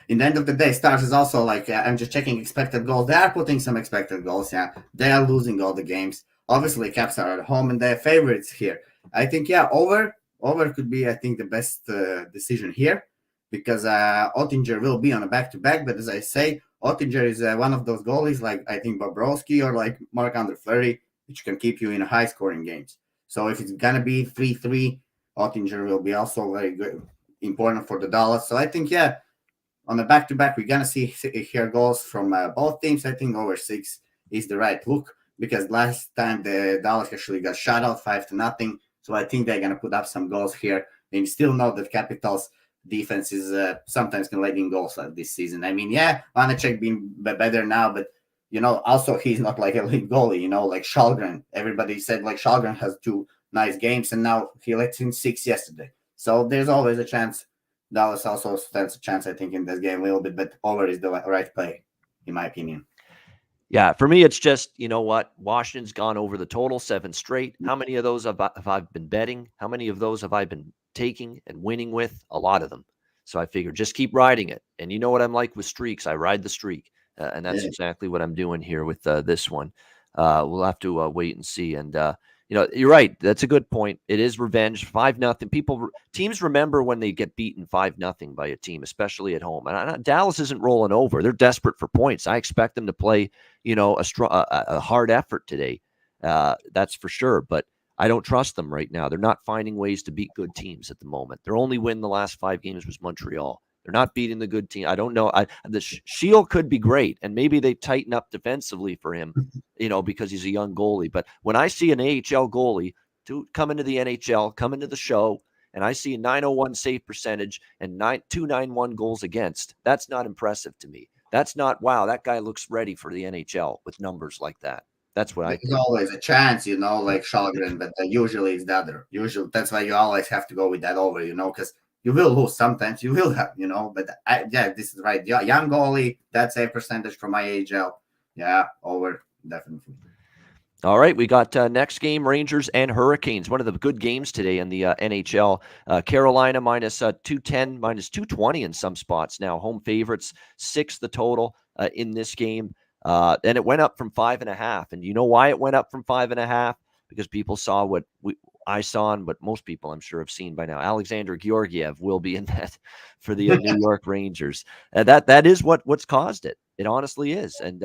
in the end of the day, Stars is also like I'm just checking expected goals. They are putting some expected goals. Yeah, they are losing all the games. Obviously, Caps are at home and they're favorites here. I think over could be the best decision here, because Ottinger will be on a back-to-back. But as I say, Ottinger is one of those goalies like I think Bobrovsky or like Marc-Andre-Fleury, which can keep you in high-scoring games. So if it's gonna be 3-3, Ottinger will be also very good, important for the Dallas. So I think on the back-to-back we're gonna see here goals from both teams. I think over 6 is the right look, because last time the Dallas actually got shut out 5-0. So I think they're gonna put up some goals here, and still know that Capitals defense is sometimes can let in goals like this season. I mean, Vanacek being better now, but also he's not like a league goalie. Like Shalgren. Everybody said like Shalgren has 2 nice games, and now he lets in 6 yesterday. So there's always a chance. Dallas also stands a chance, I think, in this game a little bit, but over is the right play, in my opinion. Yeah, for me, it's just, Washington's gone over the total 7 straight. How many of those have I been betting? How many of those have I been taking and winning with? A lot of them. So I figured just keep riding it. And you know what I'm like with streaks. I ride the streak. And that's exactly what I'm doing here with this one. We'll have to wait and see. And, you're right. That's a good point. It is revenge. 5-0. Teams remember when they get beaten 5-0 by a team, especially at home. And Dallas isn't rolling over. They're desperate for points. I expect them to play, a hard effort today. That's for sure. But I don't trust them right now. They're not finding ways to beat good teams at the moment. Their only win the last 5 games was Montreal. They're not beating the good team. I don't know. The Shield could be great, and maybe they tighten up defensively for him, because he's a young goalie. But when I see an AHL goalie to come into the NHL, come into the show, and I see a .901 save percentage and 291 goals against, that's not impressive to me. That's not, wow, that guy looks ready for the NHL with numbers like that. That's what I think. There's always a chance, like Shalgren, but usually it's the other. Usually that's why you always have to go with that over, because you will lose sometimes. You will have, but this is right. Yeah, young goalie, that's a percentage from my AHL. Yeah, over, definitely. All right, we got next game, Rangers and Hurricanes. One of the good games today in the NHL. Carolina minus 210, minus 220 in some spots now. Home favorites, 6 the total in this game. And it went up from 5.5. And you know why it went up from 5.5? Because people saw what I saw, and what most people I'm sure have seen by now, Alexander Georgiev will be in net for the New York Rangers. That is what's caused it. It honestly is. And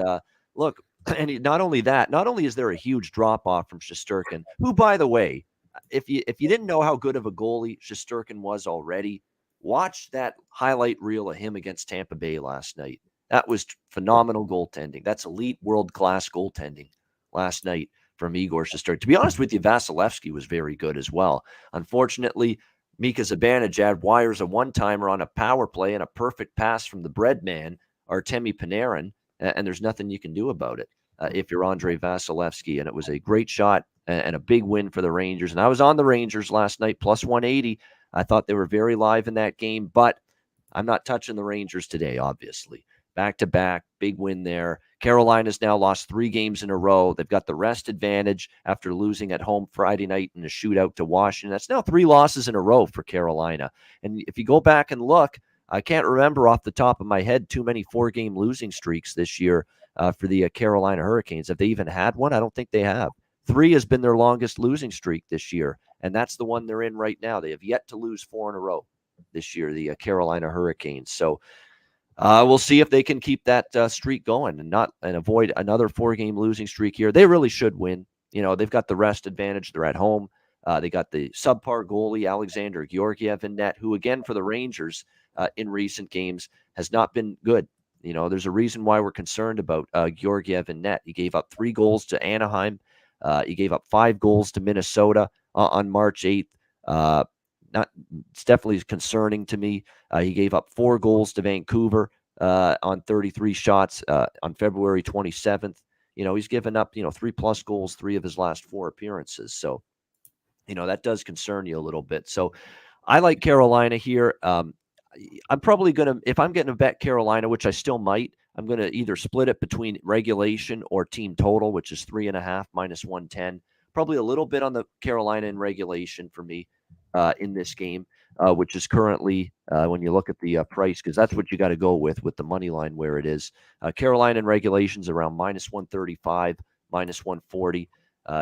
look, and not only that, not only is there a huge drop off from Shesterkin, who, by the way, if you didn't know how good of a goalie Shesterkin was already, watch that highlight reel of him against Tampa Bay last night. That was phenomenal goaltending. That's elite world-class goaltending last night from Igor Shesterkin. To be honest with you, Vasilevsky was very good as well. Unfortunately, Mika Zibanejad wires a one-timer on a power play and a perfect pass from the bread man, Artemi Panarin, and there's nothing you can do about it if you're Andrei Vasilevsky. And it was a great shot and a big win for the Rangers. And I was on the Rangers last night, plus 180. I thought they were very live in that game, but I'm not touching the Rangers today, obviously. Back-to-back, big win there. Carolina's now lost 3 games in a row. They've got the rest advantage after losing at home Friday night in a shootout to Washington. That's now 3 losses in a row for Carolina. And if you go back and look, I can't remember off the top of my head too many 4-game losing streaks this year for the Carolina Hurricanes. Have they even had one? I don't think they have. 3 has been their longest losing streak this year, and that's the one they're in right now. They have yet to lose 4 in a row this year, the Carolina Hurricanes. So we'll see if they can keep that streak going and avoid another 4-game losing streak here. They really should win. You know, they've got the rest advantage. They're at home. They got the subpar goalie, Alexander Georgiev, in net, who, again, for the Rangers in recent games has not been good. You know, there's a reason why we're concerned about Georgiev in net. He gave up 3 goals to Anaheim. He gave up 5 goals to Minnesota on March 8th. It's definitely concerning to me. He gave up 4 goals to Vancouver on 33 shots on February 27th. You know, he's given up, 3+ goals 3 of his last 4 appearances. So, that does concern you a little bit. So I like Carolina here. I'm probably going to, if I'm getting to bet Carolina, which I still might, I'm going to either split it between regulation or team total, which is 3.5 minus 110. Probably a little bit on the Carolina in regulation for me in this game, which is currently, when you look at the price, because that's what you got to go with the money line where it is. Carolina in regulations around minus 135, minus 140.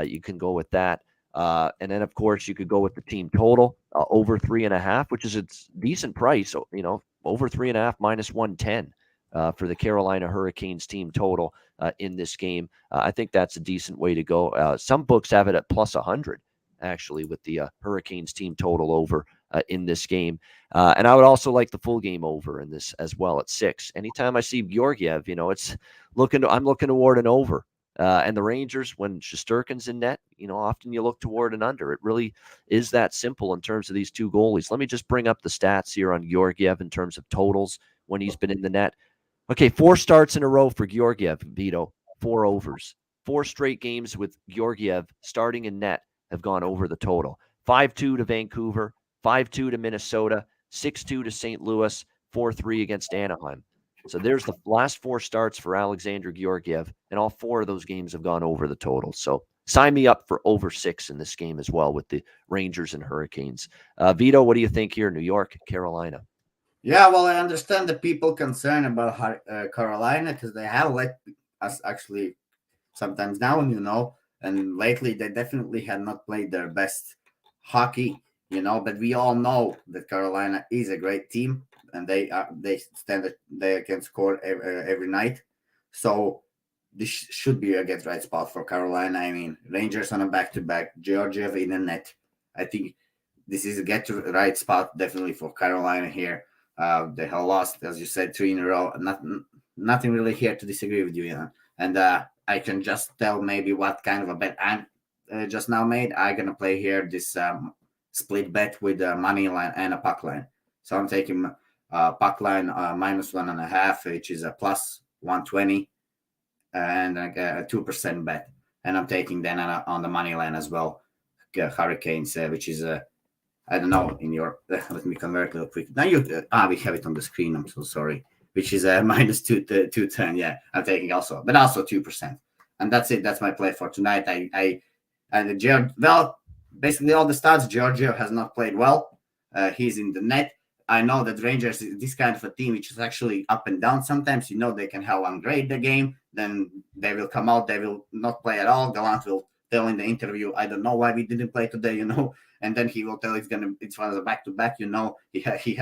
You can go with that. And then, of course, you could go with the team total over 3.5, which is a decent price. Over 3.5 minus 110 for the Carolina Hurricanes team total in this game. I think that's a decent way to go. Some books have it at plus 100, actually, with the Hurricanes team total over in this game. And I would also like the full game over in this as well at 6. Anytime I see Georgiev, I'm looking toward an over. And the Rangers, when Shesterkin's in net, often you look toward an under. It really is that simple in terms of these 2 goalies. Let me just bring up the stats here on Georgiev in terms of totals when he's been in the net. Okay, 4 starts in a row for Georgiev, Vito, 4 overs. 4 straight games with Georgiev starting in net have gone over the total. 5-2 to Vancouver, 5-2 to Minnesota, 6-2 to St. Louis, 4-3 against Anaheim. So there's the last 4 starts for Alexander Georgiev, and all 4 of those games have gone over the total. So sign me up for over 6 in this game as well with the Rangers and Hurricanes. Vito, what do you think here? New York, Carolina. Yeah, well, I understand the people concerned about Carolina because they have let us actually sometimes down, and lately they definitely had not played their best hockey, but we all know that Carolina is a great team and they can score every night. So this should be a get right spot for Carolina. I mean, Rangers on a back-to-back, Georgiev in the net. I think this is a get right spot definitely for Carolina here. They have lost, as you said, 3 in a row. Nothing really here to disagree with you, And I can just tell maybe what kind of a bet I just now made. I'm gonna play here this split bet with a money line and a puck line. So I'm taking puck line minus 1.5, which is a plus 120, and a 2% bet. And I'm taking then on the money line as well, Hurricanes, which is I don't know in your. Let me convert real quick. Now we have it on the screen. I'm so sorry. Which is minus 210. Yeah, I'm taking also 2%, and that's it. That's my play for tonight. Basically all the stats. Georgiev has not played well. He's in the net. I know that Rangers is this kind of a team which is actually up and down. Sometimes they can have one great the game, then they will come out. They will not play at all. Gallant will tell in the interview, I don't know why we didn't play today, and then he will tell it's one of the back-to-back, he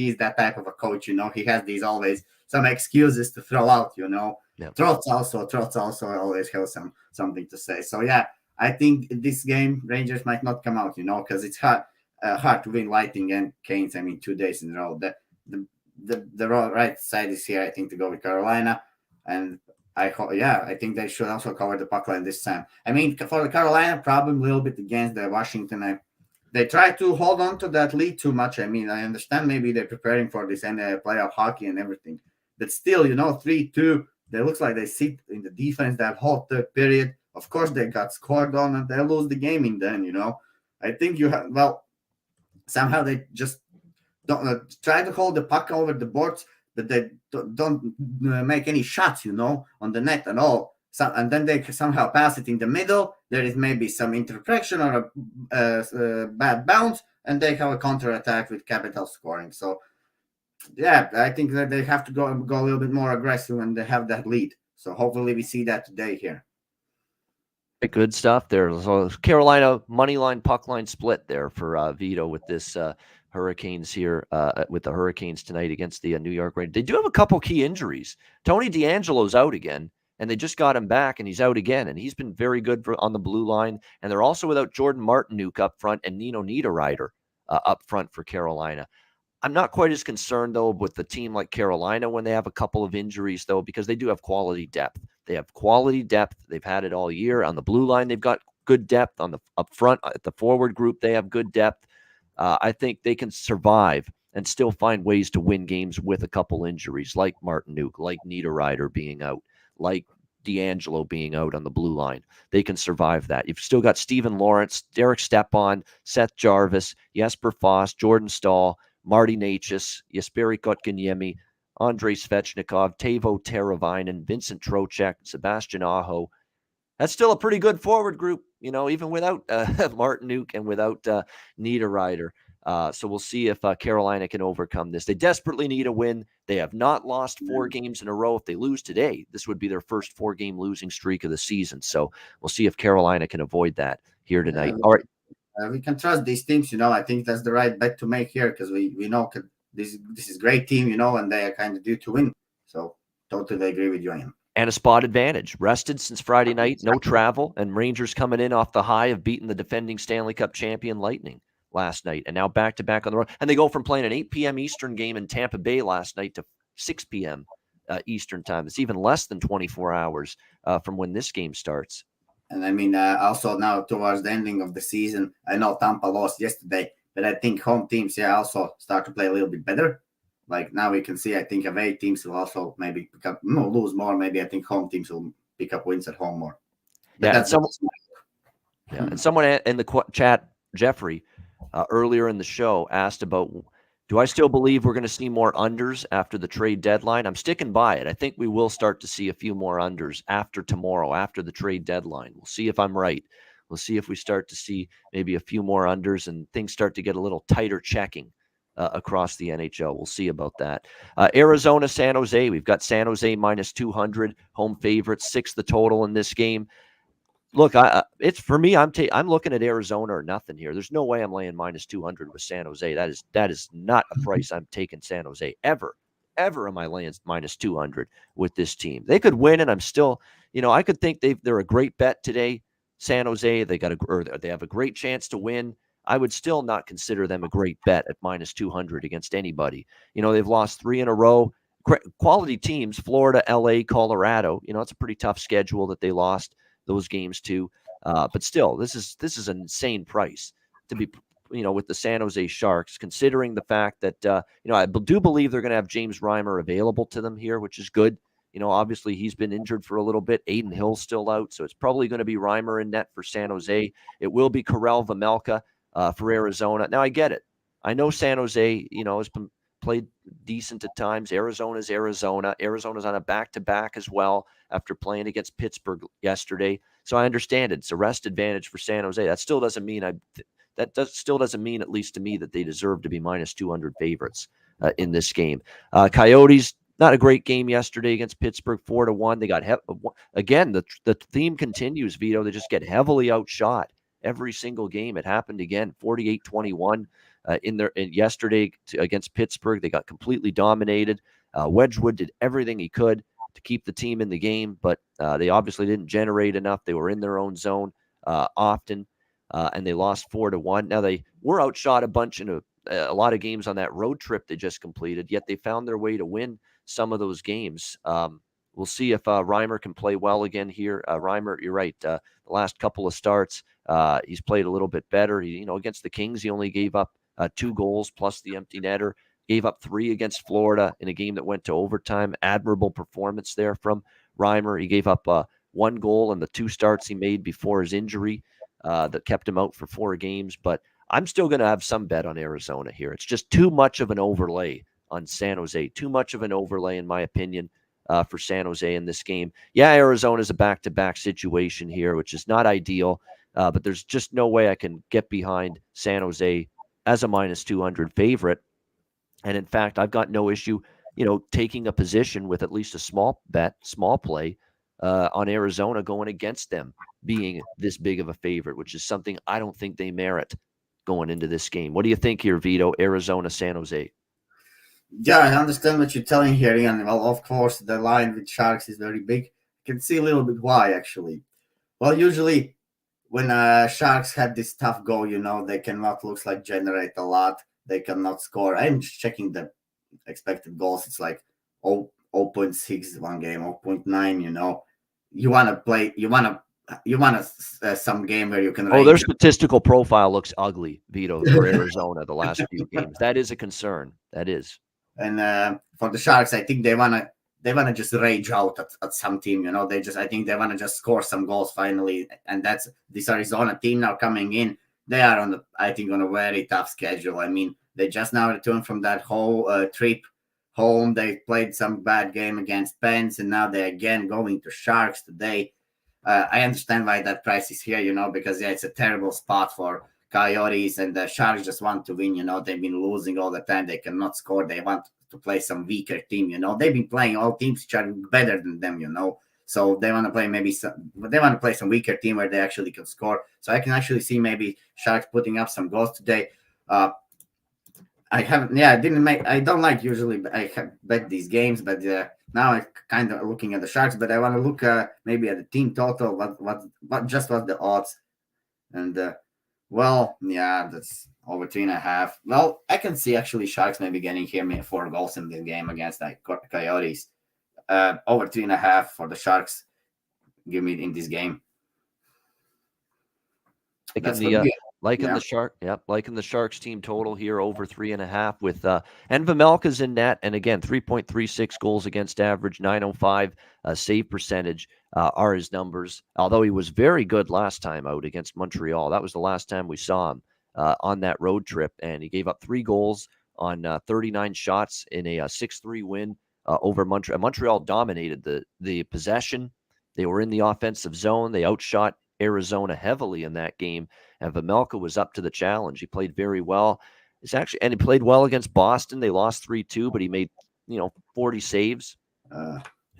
is that type of a coach, he has these always some excuses to throw out, Yeah. Trotz also always has something to say. So yeah, I think this game Rangers might not come out, because it's hard to win Lightning and Canes. 2 days in a row. The right side is here, I think, to go with Carolina, and I think they should also cover the puck line this time. For the Carolina, probably a little bit against the Washington. They try to hold on to that lead too much. I understand maybe they're preparing for this playoff hockey and everything, but still, 3-2. They looks like they sit in the defense that whole third period. Of course, they got scored on and they lose the game in the end. I think somehow they just don't try to hold the puck over the boards, but they don't make any shots, on the net at all. And then they somehow pass it in the middle. There is maybe some interception or a bad bounce, and they have a counterattack with capital scoring. So, yeah, I think that they have to go a little bit more aggressive when they have that lead. So hopefully we see that today here. Good stuff there. So Carolina money line, puck line split there for Vito with this Hurricanes here, with the Hurricanes tonight against the New York Rangers. They do have a couple key injuries. Tony DeAngelo's out again, and they just got him back, and he's out again, and he's been very good on the blue line. And they're also without Jordan Martinook up front and Nino Niederreiter up front for Carolina. I'm not quite as concerned, though, with the team like Carolina when they have a couple of injuries, though, because they do have quality depth. They have quality depth. They've had it all year. On the blue line, they've got good depth. On the up front, at the forward group, they have good depth. I think they can survive and still find ways to win games with a couple injuries, like Martinook, like Niederreiter being out, like DeAngelo being out on the blue line. They can survive that. You've still got Steven Lawrence, Derek Stepan, Seth Jarvis, Jesper Foss, Jordan Stahl, Marty Necas, Jesperi Kotkaniemi, Andrei Svechnikov, Teuvo Teravainen, Vincent Trocheck, Sebastian Aho. That's still a pretty good forward group, even without Martinook and without Niederreiter. So we'll see if Carolina can overcome this. They desperately need a win. They have not lost 4 games in a row. If they lose today, this would be their first 4-game losing streak of the season. So we'll see if Carolina can avoid that here tonight. All right. We can trust these teams, I think that's the right bet to make here, because we know this is a great team, and they are kind of due to win. So totally agree with you, Ian. And a spot advantage. Rested since Friday night, no travel, and Rangers coming in off the high of beating the defending Stanley Cup champion Lightning last night, and now back-to-back on the road. And they go from playing an 8 p.m. Eastern game in Tampa Bay last night to 6 p.m. Eastern time. It's even less than 24 hours from when this game starts. And also now towards the ending of the season, I know Tampa lost yesterday, but I think home teams also start to play a little bit better. Like now we can see, I think away teams will also maybe lose more. Maybe I think home teams will pick up wins at home more. But and someone in the chat, Jeffrey, earlier in the show asked about, do I still believe we're going to see more unders after the trade deadline? I'm sticking by it. I think we will start to see a few more unders after tomorrow, after the trade deadline. We'll see if I'm right. We'll see if we start to see maybe a few more unders and things start to get a little tighter checking across the NHL. We'll see about that. Arizona, San Jose. We've got San Jose minus 200, home favorites, 6 the total in this game. Look, it's for me. I'm looking at Arizona or nothing here. There's no way I'm laying minus 200 with San Jose. That is not a price I'm taking San Jose ever am I laying minus 200 with this team. They could win, and I'm still, I could think they're a great bet today. San Jose, they have a great chance to win. I would still not consider them a great bet at minus 200 against anybody. They've lost 3 in a row. Quality teams: Florida, LA, Colorado. It's a pretty tough schedule that they lost those games too. But still, this is an insane price to be, with the San Jose Sharks, considering the fact that, I do believe they're going to have James Reimer available to them here, which is good. Obviously he's been injured for a little bit. Aiden Hill's still out. So it's probably going to be Reimer in net for San Jose. It will be Karel Vejmelka for Arizona. Now I get it. I know San Jose, has been played decent at times. Arizona's Arizona. Arizona's on a back-to-back as well after playing against Pittsburgh yesterday. So I understand it. It's a rest advantage for San Jose. That still doesn't mean still doesn't mean, at least to me, that they deserve to be minus 200 favorites in this game. Coyotes, not a great game yesterday against Pittsburgh, 4-1. They got again. The theme continues, Vito. They just get heavily outshot every single game. It happened again, 48-21 yesterday against Pittsburgh. They got completely dominated. Wedgwood did everything he could to keep the team in the game, but they obviously didn't generate enough. They were in their own zone often, and they lost 4-1. Now they were outshot a bunch in a lot of games on that road trip they just completed, yet they found their way to win some of those games. We'll see if Reimer can play well again here. Reimer, you're right. The last couple of starts, he's played a little bit better. Against the Kings, he only gave up 2 goals plus the empty netter. Gave up 3 against Florida in a game that went to overtime. Admirable performance there from Reimer. He gave up 1 goal in the 2 starts he made before his injury that kept him out for 4 games. But I'm still going to have some bet on Arizona here. It's just too much of an overlay on San Jose. Too much of an overlay, in my opinion, for San Jose in this game. Yeah, Arizona's a back-to-back situation here, which is not ideal. But there's just no way I can get behind San Jose as a -200 favorite. And in fact, I've got no issue, taking a position with at least a small play on Arizona going against them being this big of a favorite, which is something I don't think they merit going into this game. What do you think here, Vito? Arizona, San Jose? Yeah, I understand what you're telling here, Ian. Well, of course, the line with Sharks is very big. I can see a little bit why, actually. Well, usually when Sharks have this tough goal, they cannot generate a lot. They cannot score. I'm just checking the expected goals. It's like 0.6 one game, 0.9. You want to play. You want some game where you can. Their statistical profile looks ugly, Vito, for Arizona the last few games. That is a concern. That is. And for the Sharks, I think they wanna just rage out at some team. I think they wanna just score some goals finally. And that's this Arizona team now coming in. They are on a very tough schedule. I mean, they just now returned from that whole trip home. They played some bad game against Pens, and now they're again going to Sharks today. I understand why that price is here, because it's a terrible spot for Coyotes, and the Sharks just want to win. They've been losing all the time. They cannot score. They want to play some weaker team. They've been playing all teams which are better than them. So they want to play some weaker team where they actually can score. So I can actually see maybe Sharks putting up some goals today. I don't like usually I bet these games, but now I'm kind of looking at the Sharks, but I want to look maybe at the team total. What the odds? And that's over 3.5. Well, I can see actually Sharks maybe getting here 4 goals in this game against Coyotes. Over 3.5 for the Sharks. Give me in this game. Liking the Sharks team total here over 3.5 with and Vejmelka's in net, and again 3.36 goals against average, 905 save percentage are his numbers. Although he was very good last time out against Montreal, that was the last time we saw him on that road trip, and he gave up 3 goals on 39 shots in a 6-3 win over Montreal. Montreal dominated the possession. They were in the offensive zone. They outshot Arizona heavily in that game, and Vejmelka was up to the challenge. He played very well. He played well against Boston. They lost 3-2, but he made 40 saves,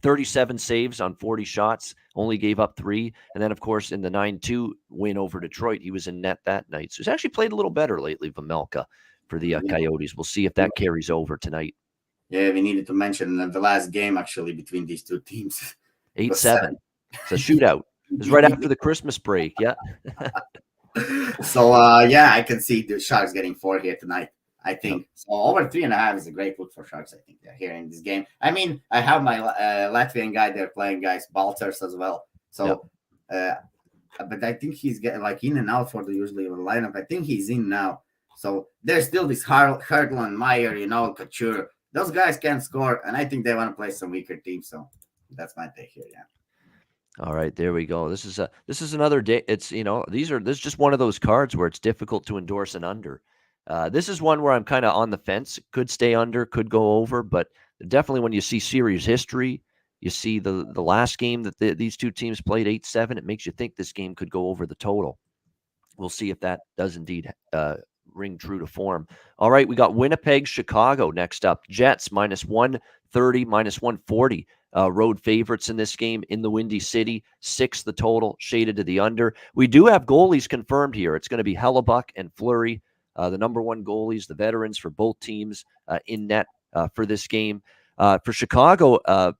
37 saves on 40 shots. Only gave up 3, and then of course in the 9-2 win over Detroit, he was in net that night. So he's actually played a little better lately, Vejmelka, for the Coyotes. We'll see if that carries over tonight. Yeah, we needed to mention the last game actually between these two teams. 8-7. It's a shootout. It was right after the Christmas break, yeah. So, I can see the Sharks getting 4 here tonight, I think. So, over 3.5 is a great look for Sharks, I think, here in this game. I mean, I have my Latvian guy there playing, Balters as well. So, but I think he's getting in and out for the usually lineup. I think he's in now. So, there's still this Hartland, Meyer, Couture. Those guys can score, and I think they want to play some weaker teams. So, that's my take here, yeah. All right, there we go. This is another day. It's this is just one of those cards where it's difficult to endorse an under. This is one where I'm kind of on the fence. Could stay under, could go over, but definitely when you see series history, you see the last game that these two teams played 8-7. It makes you think this game could go over the total. We'll see if that does indeed ring true to form. All right, we got Winnipeg, Chicago next up. Jets minus 130, minus 140. Road favorites in this game in the Windy City. 6 the total, shaded to the under. We do have goalies confirmed here. It's going to be Hellebuck and Fleury, the number one goalies, the veterans for both teams in net for this game. For Chicago,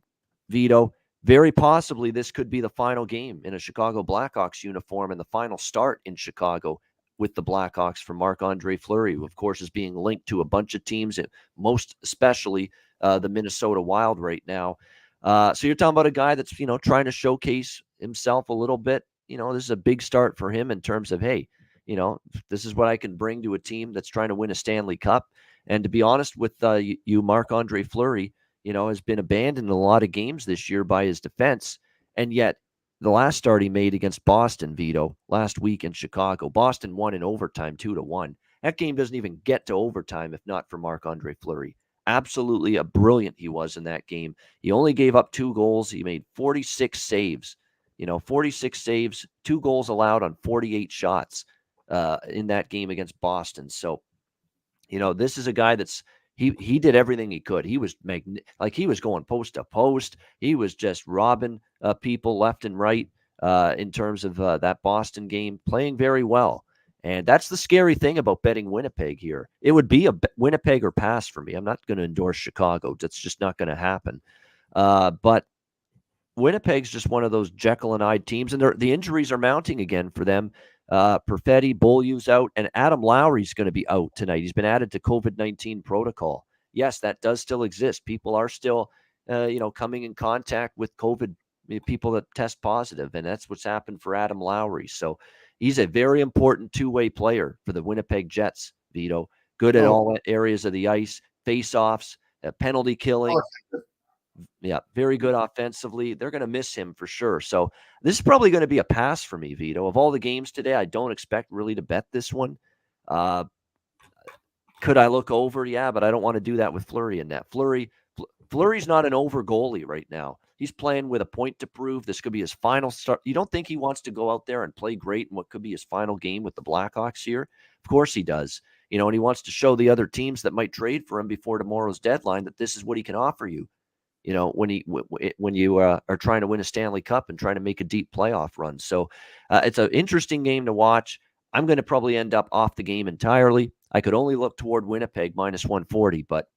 Vito, very possibly this could be the final game in a Chicago Blackhawks uniform and the final start in Chicago with the Blackhawks for Marc-Andre-Fleury, who, of course, is being linked to a bunch of teams, most especially the Minnesota Wild right now. So you're talking about a guy that's, trying to showcase himself a little bit. This is a big start for him in terms of, hey, this is what I can bring to a team that's trying to win a Stanley Cup. And to be honest with you, Marc-Andre-Fleury, has been abandoned in a lot of games this year by his defense. And yet the last start he made against Boston, Vito, last week in Chicago, Boston won in overtime 2-1. That game doesn't even get to overtime if not for Marc-Andre-Fleury. Absolutely a brilliant he was in that game. He only gave up 2 goals. He made 46 saves. 46 saves, 2 goals allowed on 48 shots in that game against Boston. So, this is a guy that's he did everything he could. He was he was going post to post. He was just robbing people left and right in terms of that Boston game, playing very well. And that's the scary thing about betting Winnipeg here. It would be a Winnipeg or pass for me. I'm not going to endorse Chicago. That's just not going to happen. But Winnipeg's just one of those Jekyll and Hyde teams, and the injuries are mounting again for them. Perfetti, Beaulieu's out, and Adam Lowry's going to be out tonight. He's been added to COVID-19 protocol. Yes, that does still exist. People are still, coming in contact with COVID, people that test positive, and that's what's happened for Adam Lowry. So he's a very important two-way player for the Winnipeg Jets, Vito. Good at all areas of the ice, face-offs, penalty killing. Yeah, very good offensively. They're going to miss him for sure. So this is probably going to be a pass for me, Vito. Of all the games today, I don't expect really to bet this one. Could I look over? Yeah, but I don't want to do that with Fleury in net. Fleury's not an over goalie right now. He's playing with a point to prove. This could be his final start. You don't think he wants to go out there and play great in what could be his final game with the Blackhawks here? Of course he does. And he wants to show the other teams that might trade for him before tomorrow's deadline that this is what he can offer you. When you are trying to win a Stanley Cup and trying to make a deep playoff run. So it's an interesting game to watch. I'm going to probably end up off the game entirely. I could only look toward Winnipeg minus 140, but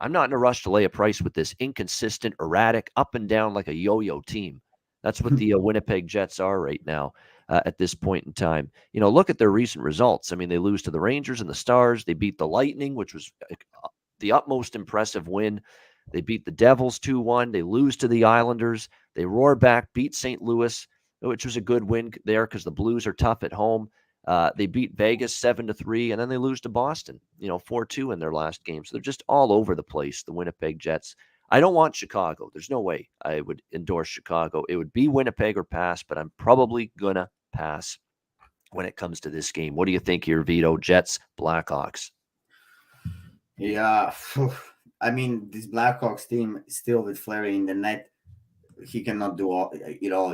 I'm not in a rush to lay a price with this inconsistent, erratic, up and down like a yo-yo team. That's what the Winnipeg Jets are right now at this point in time. Look at their recent results. I mean, they lose to the Rangers and the Stars. They beat the Lightning, which was the utmost impressive win. They beat the Devils 2-1. They lose to the Islanders. They roar back, beat St. Louis, which was a good win there because the Blues are tough at home. They beat Vegas 7-3, and then they lose to Boston, 4-2 in their last game. So they're just all over the place, the Winnipeg Jets. I don't want Chicago. There's no way I would endorse Chicago. It would be Winnipeg or pass, but I'm probably going to pass when it comes to this game. What do you think here, Vito? Jets, Blackhawks? Yeah. I mean, this Blackhawks team still with Fleury in the net. He cannot do it all,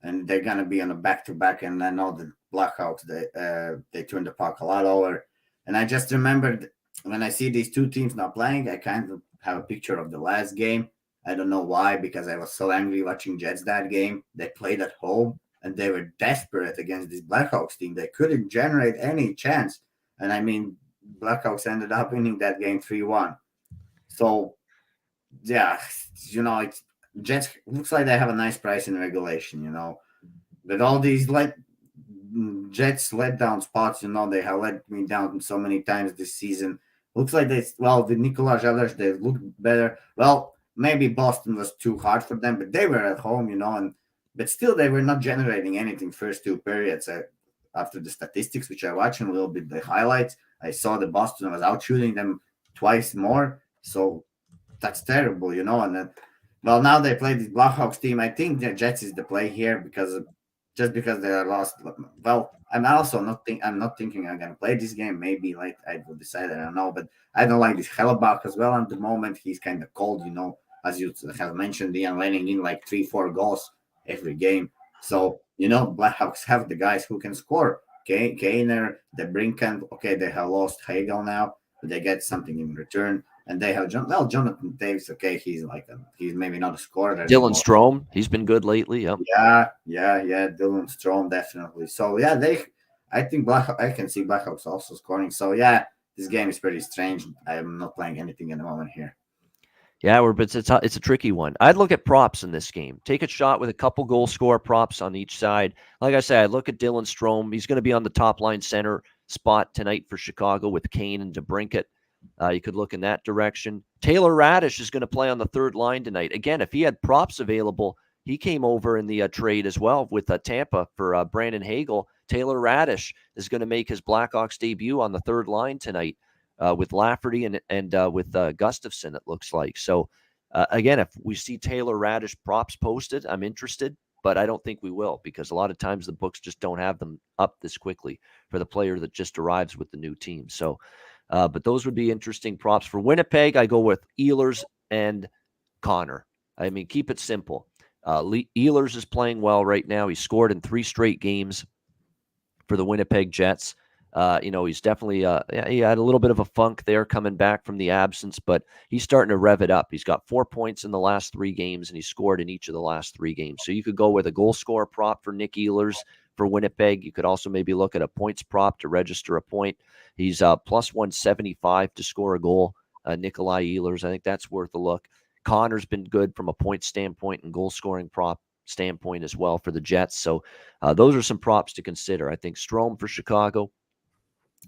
and they're going to be on a back-to-back. And I know the Blackhawks, they turn the puck a lot over. And I just remembered when I see these two teams not playing, I kind of have a picture of the last game. I don't know why, because I was so angry watching Jets that game. They played at home, and they were desperate against this Blackhawks team. They couldn't generate any chance. And I mean, Blackhawks ended up winning that game 3-1. So, yeah, it's Jets looks like they have a nice price in regulation, But all these Jets let down spots, they have let me down so many times this season. Looks like with Nicolas Ehlers, they look better. Well, maybe Boston was too hard for them, but they were at home, but still they were not generating anything first 2 periods. After the statistics, which I watched and a little bit the highlights, I saw that Boston was out shooting them twice more. So that's terrible, And then, now they play this Blackhawks team. I think the Jets is the play here because they are lost. Well, I'm also not thinking I'm gonna play this game. Maybe I will decide. I don't know, but I don't like this Hellebuck as well at the moment. He's kind of cold, as you have mentioned, Ian letting in 3-4 goals every game. So Blackhawks have the guys who can score. Kaner, the Brinken. Okay, they have lost Hagel now, but they get something in return. And they have Jonathan Davis. Okay, he's maybe not a scorer Dylan anymore. Strome, he's been good lately. Yep. Yeah. Dylan Strome definitely. So yeah, I think I can see Blackhawks also scoring. So yeah, this game is pretty strange. I am not playing anything at the moment here. Yeah, but it's a tricky one. I'd look at props in this game. Take a shot with a couple goal score props on each side. Like I said, I look at Dylan Strome. He's going to be on the top line center spot tonight for Chicago with Kane and DeBrincat. You could look in that direction. Taylor Radish is going to play on the third line tonight. Again, if he had props available, he came over in the trade as well with Tampa for Brandon Hagel. Taylor Radish is going to make his Blackhawks debut on the third line tonight with Lafferty and with Gustafsson, it looks like. So, again, if we see Taylor Radish props posted, I'm interested, but I don't think we will because a lot of times the books just don't have them up this quickly for the player that just arrives with the new team. So, but those would be interesting props. For Winnipeg, I go with Ehlers and Connor. I mean, keep it simple. Ehlers is playing well right now. He scored in 3 straight games for the Winnipeg Jets. He's definitely he had a little bit of a funk there coming back from the absence, but he's starting to rev it up. He's got 4 points in the last 3 games, and he scored in each of the last 3 games. So you could go with a goal scorer prop for Nick Ehlers for Winnipeg. You could also maybe look at a points prop to register a point. He's plus 175 to score a goal. Nikolai Ehlers, I think that's worth a look. Connor's been good from a point standpoint and goal scoring prop standpoint as well for the Jets. So those are some props to consider. I think Strome for Chicago.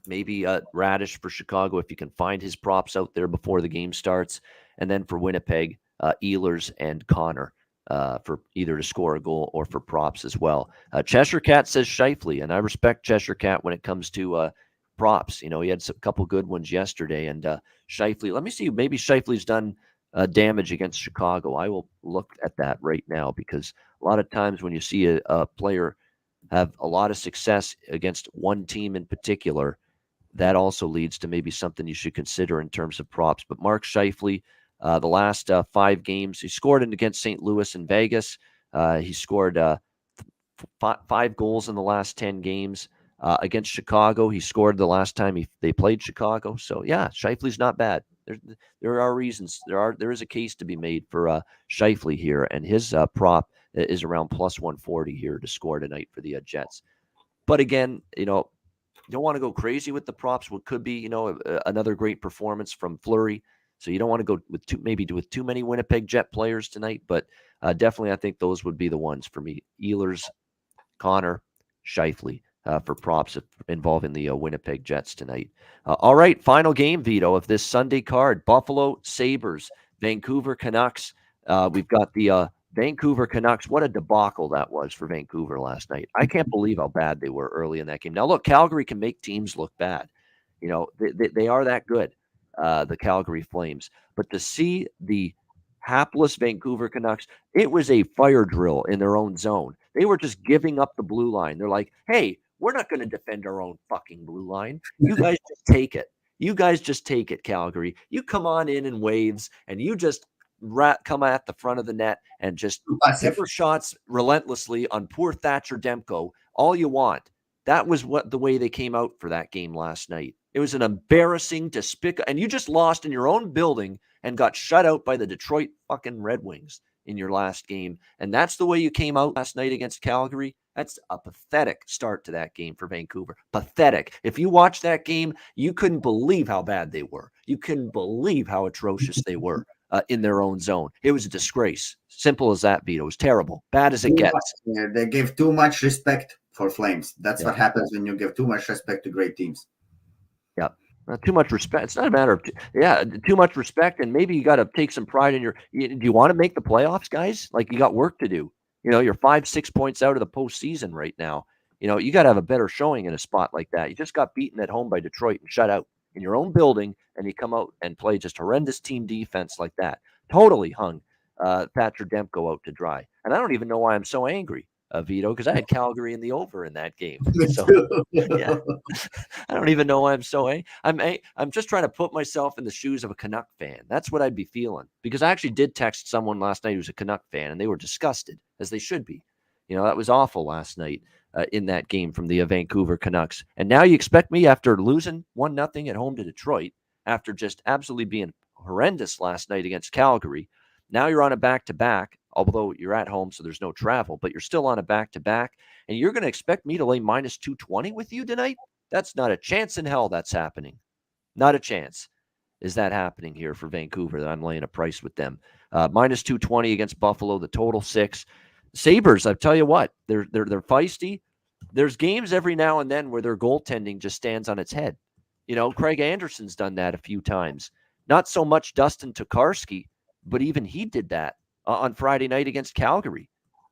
Maybe Radish for Chicago if you can find his props out there before the game starts. And then for Winnipeg, Ehlers and Connor for either to score a goal or for props as well. Cheshire Cat says Scheifele, and I respect Cheshire Cat when it comes to props. He had a couple good ones yesterday. And Scheifele, let me see, maybe Scheifele's done damage against Chicago. I will look at that right now because a lot of times when you see a player have a lot of success against one team in particular, that also leads to maybe something you should consider in terms of props. But Mark Scheifele, the last 5 games, he scored against St. Louis and Vegas. He scored 5 goals in the last 10 games. Against Chicago, he scored the last time they played Chicago. So, yeah, Scheifele's not bad. There are reasons. There is a case to be made for Scheifele here, and his prop is around plus 140 here to score tonight for the Jets. But again, you don't want to go crazy with the props. What could be, another great performance from Fleury. So you don't want to go with too many Winnipeg Jet players tonight. But definitely, I think those would be the ones for me: Ehlers, Connor, Scheifele for props involving the Winnipeg Jets tonight. All right, final game, Vito, of this Sunday card: Buffalo Sabres, Vancouver Canucks. We've got the Vancouver Canucks. What a debacle that was for Vancouver last night. I can't believe how bad they were early in that game. Now, look, Calgary can make teams look bad. They are that good, the Calgary Flames. But to see the hapless Vancouver Canucks, it was a fire drill in their own zone. They were just giving up the blue line. They're like, hey, we're not going to defend our own fucking blue line. You guys just take it. You guys just take it, Calgary. You come on in waves, and you just come at the front of the net and just pepper shots relentlessly on poor Thatcher Demko all you want. That was the way they came out for that game last night. It was an embarrassing, and you just lost in your own building and got shut out by the Detroit fucking Red Wings in your last game. And that's the way you came out last night against Calgary. That's a pathetic start to that game for Vancouver. Pathetic. If you watched that game, you couldn't believe how bad they were. You couldn't believe how atrocious they were. In their own zone. It was a disgrace. Simple as that, Vito. It was terrible. Bad as it gets. They give too much respect for Flames. That's what happens when you give too much respect to great teams. Yeah. Too much respect. It's not a matter of, too much respect. And maybe you got to take some pride in do you want to make the playoffs, guys? Like, you got work to do. You're 5-6 points out of the postseason right now. You got to have a better showing in a spot like that. You just got beaten at home by Detroit and shut out in your own building, and you come out and play just horrendous team defense like that. Totally hung Thatcher Demko out to dry. And I don't even know why I'm so angry, Vito, because I had Calgary in the over in that game. So, yeah, I don't even know why I'm so angry. I'm just trying to put myself in the shoes of a Canuck fan. That's what I'd be feeling, because I actually did text someone last night who's a Canuck fan, and they were disgusted, as they should be. That was awful last night. in that game from the Vancouver Canucks. And now you expect me, after losing 1-0 at home to Detroit, after just absolutely being horrendous last night against Calgary, now you're on a back-to-back, although you're at home, so there's no travel, but you're still on a back-to-back, and you're going to expect me to lay minus 220 with you tonight? That's not a chance in hell that's happening. Not a chance is that happening here for Vancouver, that I'm laying a price with them. Minus 220 against Buffalo, the total 6. Sabres, I tell you what, they're feisty. There's games every now and then where their goaltending just stands on its head. Craig Anderson's done that a few times. Not so much Dustin Tokarski, but even he did that on Friday night against Calgary,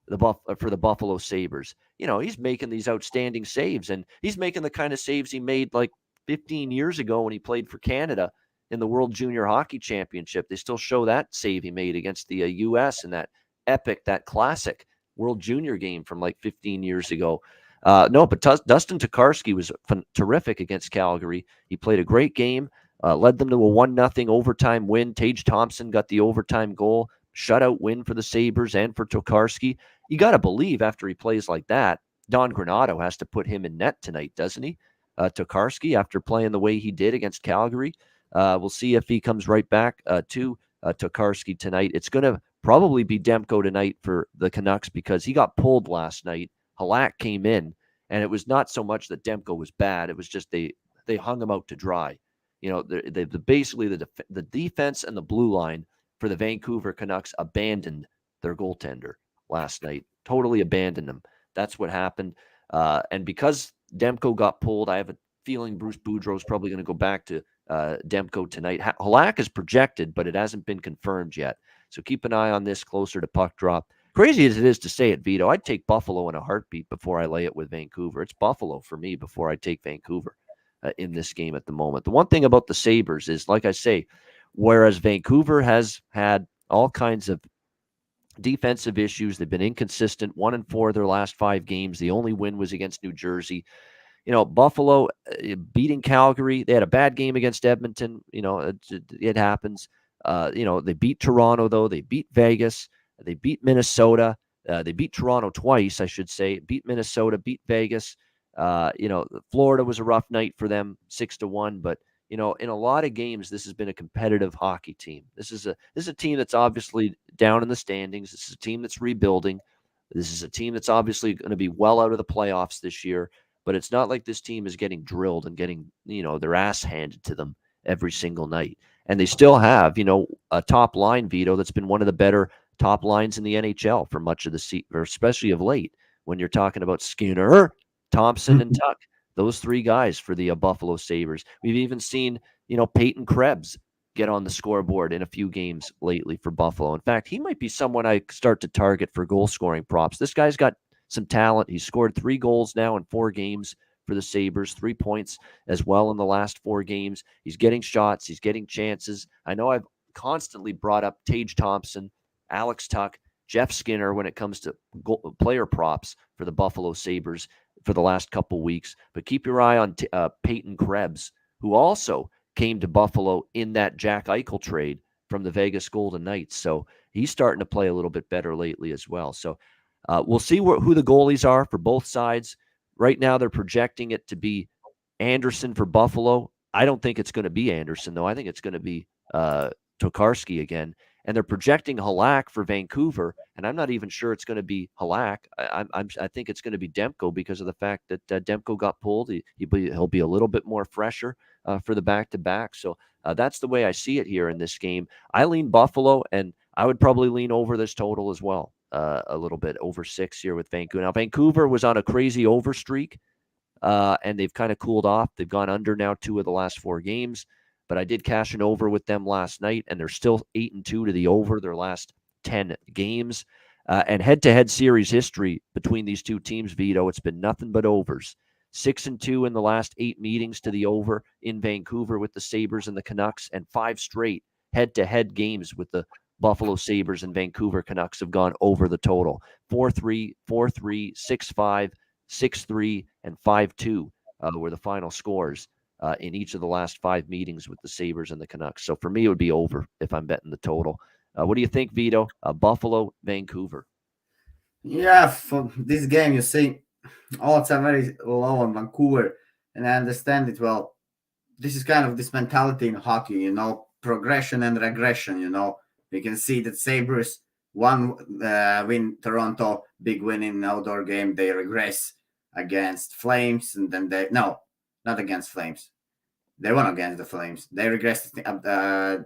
for the Buffalo Sabres. He's making these outstanding saves, and he's making the kind of saves he made like 15 years ago when he played for Canada in the World Junior Hockey Championship. They still show that save he made against the U.S. in that classic World Junior game from like 15 years ago. But Dustin Tokarski was terrific against Calgary. He played a great game, led them to a 1-0 overtime win. Tage Thompson got the overtime goal, shutout win for the Sabres and for Tokarski. You got to believe, after he plays like that, Don Granato has to put him in net tonight, doesn't he? Tokarski, after playing the way he did against Calgary. We'll see if he comes right back to Tokarski tonight. It's going to probably be Demko tonight for the Canucks, because he got pulled last night. Halak came in, and it was not so much that Demko was bad. It was just they hung him out to dry. Basically the defense and the blue line for the Vancouver Canucks abandoned their goaltender last night. Totally abandoned him. That's what happened. And because Demko got pulled, I have a feeling Bruce Boudreau is probably going to go back to Demko tonight. Halak is projected, but it hasn't been confirmed yet. So keep an eye on this closer to puck drop. Crazy as it is to say it, Vito, I'd take Buffalo in a heartbeat before I lay it with Vancouver. It's Buffalo for me before I take Vancouver in this game at the moment. The one thing about the Sabres is, like I say, whereas Vancouver has had all kinds of defensive issues, they've been inconsistent, 1-4 their last 5 games. The only win was against New Jersey. Buffalo beating Calgary. They had a bad game against Edmonton. It happens. They beat Toronto, though. They beat Vegas. They beat Minnesota. They beat Toronto twice, I should say. Beat Minnesota, beat Vegas. Florida was a rough night for them, 6-1. But, in a lot of games, this has been a competitive hockey team. This is a team that's obviously down in the standings. This is a team that's rebuilding. This is a team that's obviously going to be well out of the playoffs this year. But it's not like this team is getting drilled and getting, their ass handed to them every single night. And they still have, a top line, Vito, that's been one of the better top lines in the NHL for much of the season, or especially of late, when you're talking about Skinner, Thompson, and Tuck. Those 3 guys for the Buffalo Sabres. We've even seen, Peyton Krebs get on the scoreboard in a few games lately for Buffalo. In fact, he might be someone I start to target for goal scoring props. This guy's got some talent. He's scored 3 goals now in 4 games for the Sabres, 3 points as well in the last 4 games. He's getting shots. He's getting chances. I know I've constantly brought up Tage Thompson, Alex Tuck, Jeff Skinner when it comes to player props for the Buffalo Sabres for the last couple weeks. But keep your eye on Peyton Krebs, who also came to Buffalo in that Jack Eichel trade from the Vegas Golden Knights. So he's starting to play a little bit better lately as well. So we'll see who the goalies are for both sides. Right now, they're projecting it to be Anderson for Buffalo. I don't think it's going to be Anderson, though. I think it's going to be Tokarski again. And they're projecting Halak for Vancouver, and I'm not even sure it's going to be Halak. I think it's going to be Demko because of the fact that Demko got pulled. He'll be a little bit more fresher for the back-to-back. So that's the way I see it here in this game. I lean Buffalo, and I would probably lean over this total as well, a little bit over 6 here with Vancouver. Now, Vancouver was on a crazy over streak, and they've kind of cooled off. They've gone under now 2 of the last 4 games. But I did cash an over with them last night, and they're still 8-2 to the over their last 10 games. And head-to-head series history between these 2 teams, Vito, it's been nothing but overs. 6-2 in the last 8 meetings to the over in Vancouver with the Sabres and the Canucks, and 5 straight head-to-head games with the Buffalo Sabres and Vancouver Canucks have gone over the total. 4-3, 4-3, 6-5, 6-3, and 5-2 were the final scores in each of the last 5 meetings with the Sabres and the Canucks. So for me, it would be over if I'm betting the total. What do you think, Vito? Buffalo, Vancouver. Yeah, for this game, you see, odds are very low on Vancouver, and I understand it well. This is kind of this mentality in hockey, progression and regression. We can see that Sabres one win Toronto, big win in outdoor game. They regress against Flames, and then not against Flames. They won against the Flames. They regressed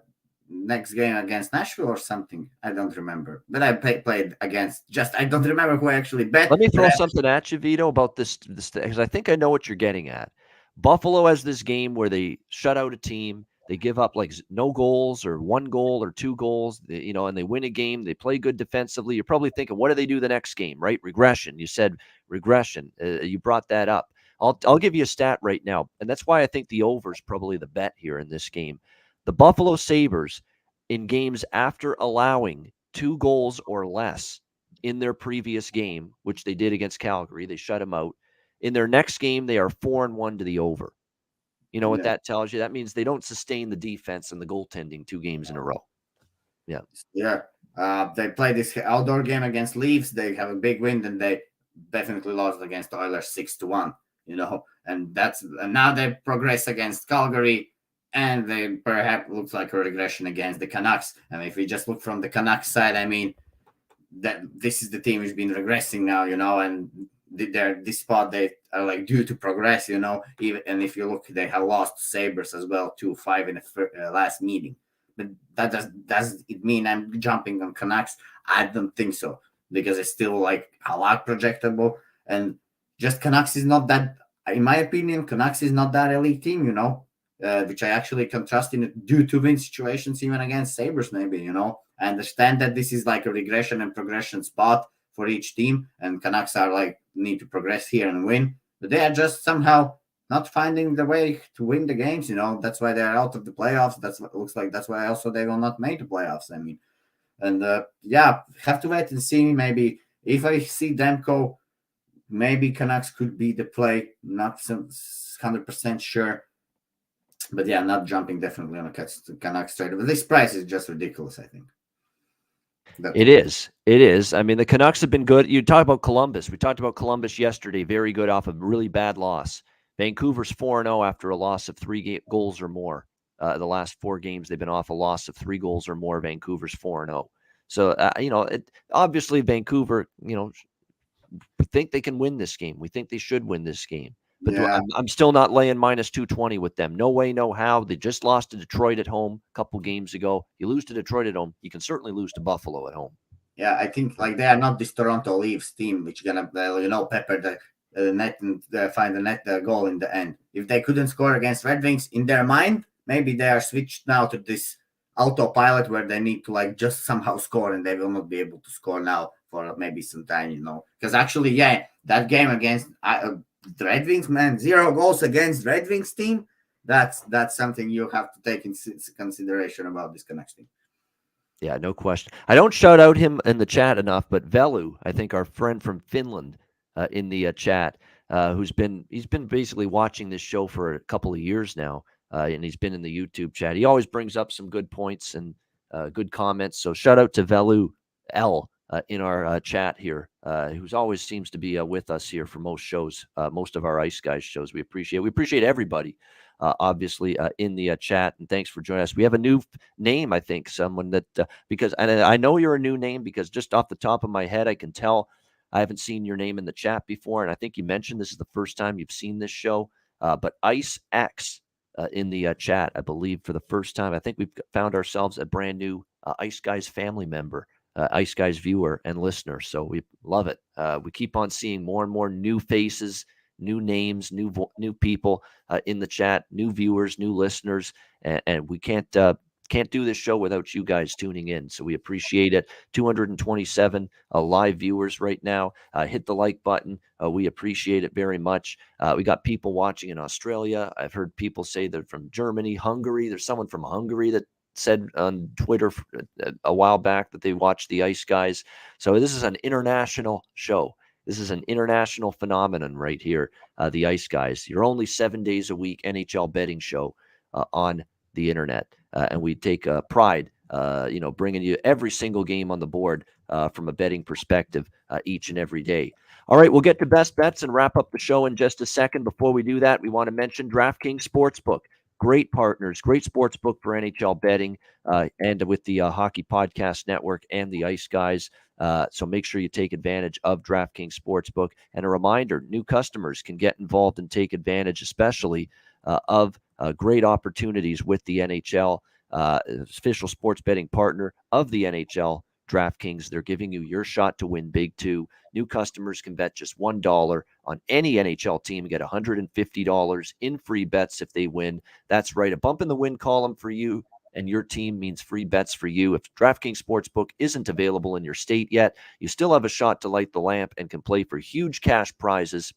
next game against Nashville or something. I don't remember. But I played against. I don't remember who I actually bet. Let me throw something at you, Vito, about this because I think I know what you're getting at. Buffalo has this game where they shut out a team. They give up like no goals or 1 goal or 2 goals, and they win a game. They play good defensively. You're probably thinking, what do they do the next game, right? Regression. You said regression. You brought that up. I'll give you a stat right now, and that's why I think the over is probably the bet here in this game. The Buffalo Sabres in games after allowing 2 goals or less in their previous game, which they did against Calgary, they shut them out. In their next game, they are 4-1 to the over. You know what that tells you? That means they don't sustain the defense and the goaltending 2 games in a row. Yeah. Yeah. They play this outdoor game against Leafs. They have a big win, and they definitely lost against Oilers 6-1. And now they progress against Calgary, and they perhaps looks like a regression against the Canucks. And if we just look from the Canucks side, I mean, that this is the team who's been regressing now, and this spot they are like due to progress, even, and if you look, they have lost Sabres as well 2-5 in the last meeting. But that does it mean I'm jumping on Canucks? I don't think so, because it's still like a lot projectable, and just Canucks is not that, in my opinion, Canucks is not that elite team, which I actually can trust in due to win situations, even against Sabres, maybe, I understand that this is like a regression and progression spot for each team, and Canucks are like need to progress here and win, but they are just somehow not finding the way to win the games. That's why they are out of the playoffs. That's what it looks like. That's why also they will not make the playoffs. I mean, and have to wait and see. Maybe if I see Demko, maybe Canucks could be the play. Not 100% sure. But yeah, not jumping definitely on a Canucks trade. But this price is just ridiculous, I think. It is. I mean, the Canucks have been good. You talk about Columbus. We talked about Columbus yesterday. Very good off a really bad loss. Vancouver's 4-0 after a loss of 3 goals or more. The last 4 games, they've been off a loss of 3 goals or more. Vancouver's 4-0. So, obviously Vancouver, we think they can win this game. We think they should win this game. But I'm still not laying minus 220 with them. No way, no how. They just lost to Detroit at home a couple games ago. You lose to Detroit at home, you can certainly lose to Buffalo at home. Yeah, I think like they are not this Toronto Leafs team, which gonna pepper the net and find the goal in the end. If they couldn't score against Red Wings, in their mind, maybe they are switched now to this autopilot where they need to like just somehow score, and they will not be able to score now for maybe some time, because actually, that game against the Red Wings, man, 0 goals against Red Wings team. That's something you have to take into consideration about this Canucks team. Yeah, no question. I don't shout out him in the chat enough, but Velu, I think our friend from Finland in the chat, he's been basically watching this show for a couple of years now, and he's been in the YouTube chat. He always brings up some good points and good comments. So shout out to Velu L in our chat here, who's always seems to be with us here for most shows, most of our Ice Guys shows. We appreciate everybody, obviously, in the chat, and thanks for joining us. We have a new name, I think, someone that because and I know you're a new name because just off the top of my head, I can tell I haven't seen your name in the chat before, and I think you mentioned this is the first time you've seen this show, but Ice X in the chat, I believe, for the first time. I think we've found ourselves a brand new Ice Guys family member. Ice Guys viewer and listener. So we love it. We keep on seeing more and more new faces, new names, new people in the chat, new viewers, new listeners, and we can't do this show without you guys tuning in. So we appreciate it. 227 live viewers right now. Hit the like button. We appreciate it very much. We got people watching in Australia. I've heard people say they're from Germany, Hungary. There's someone from Hungary that said on Twitter a while back that they watched the Ice Guys. So this is an international show. This is an international phenomenon right here, the Ice Guys. You're only 7 days a week NHL betting show on the internet. And we take pride, bringing you every single game on the board from a betting perspective each and every day. All right, we'll get to best bets and wrap up the show in just a second. Before we do that, we want to mention DraftKings Sportsbook. Great partners, great sportsbook for NHL betting, and with the Hockey Podcast Network and the Ice Guys. So make sure you take advantage of DraftKings Sportsbook. And a reminder, new customers can get involved and take advantage, especially of great opportunities with the NHL, official sports betting partner of the NHL. DraftKings, they're giving you your shot to win big too. New customers can bet just $1 on any NHL team and get $150 in free bets if they win. That's right. A bump in the win column for you and your team means free bets for you. If DraftKings Sportsbook isn't available in your state yet, you still have a shot to light the lamp and can play for huge cash prizes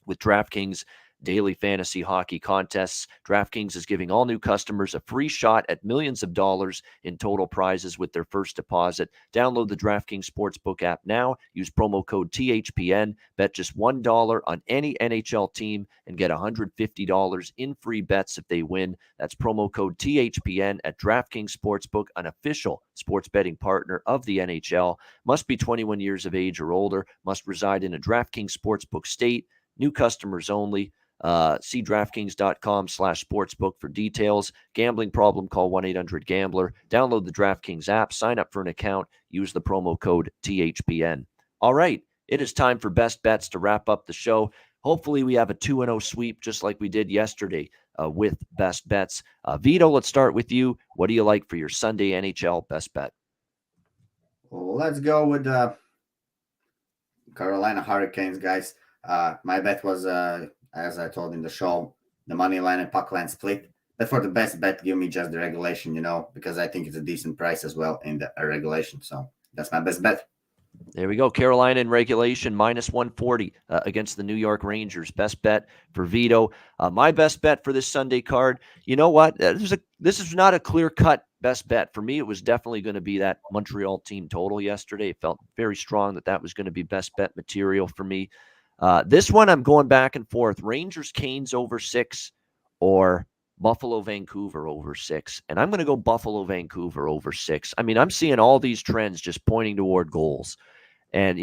with DraftKings daily fantasy hockey contests. DraftKings is giving all new customers a free shot at millions of dollars in total prizes with their first deposit. Download the DraftKings Sportsbook app now. Use promo code THPN. Bet just $1 on any NHL team and get $150 in free bets if they win. That's promo code THPN at DraftKings Sportsbook, an official sports betting partner of the NHL. Must be 21 years of age or older. Must reside in a DraftKings Sportsbook state. New customers only. See DraftKings.com/sportsbook for details. Gambling problem, call 1-800-GAMBLER. Download the DraftKings app, sign up for an account, use the promo code THPN. All right, it is time for best bets to wrap up the show. Hopefully we have a 2-0 sweep just like we did yesterday with best bets. Vito, let's start with you. What do you like for your Sunday NHL best bet? Well, let's go with Carolina Hurricanes, guys. My bet was, as I told in the show, the money line and puck line split. But for the best bet, give me just the regulation, because I think it's a decent price as well in the regulation. So that's my best bet. There we go. Carolina in regulation, -140 against the New York Rangers. Best bet for Vito. My best bet for this Sunday card, you know what? This is not a clear-cut best bet. For me, it was definitely going to be that Montreal team total yesterday. It felt very strong that was going to be best bet material for me. This one, I'm going back and forth. Rangers, Canes over 6 or Buffalo, Vancouver over 6. And I'm going to go Buffalo, Vancouver over 6. I mean, I'm seeing all these trends just pointing toward goals. And,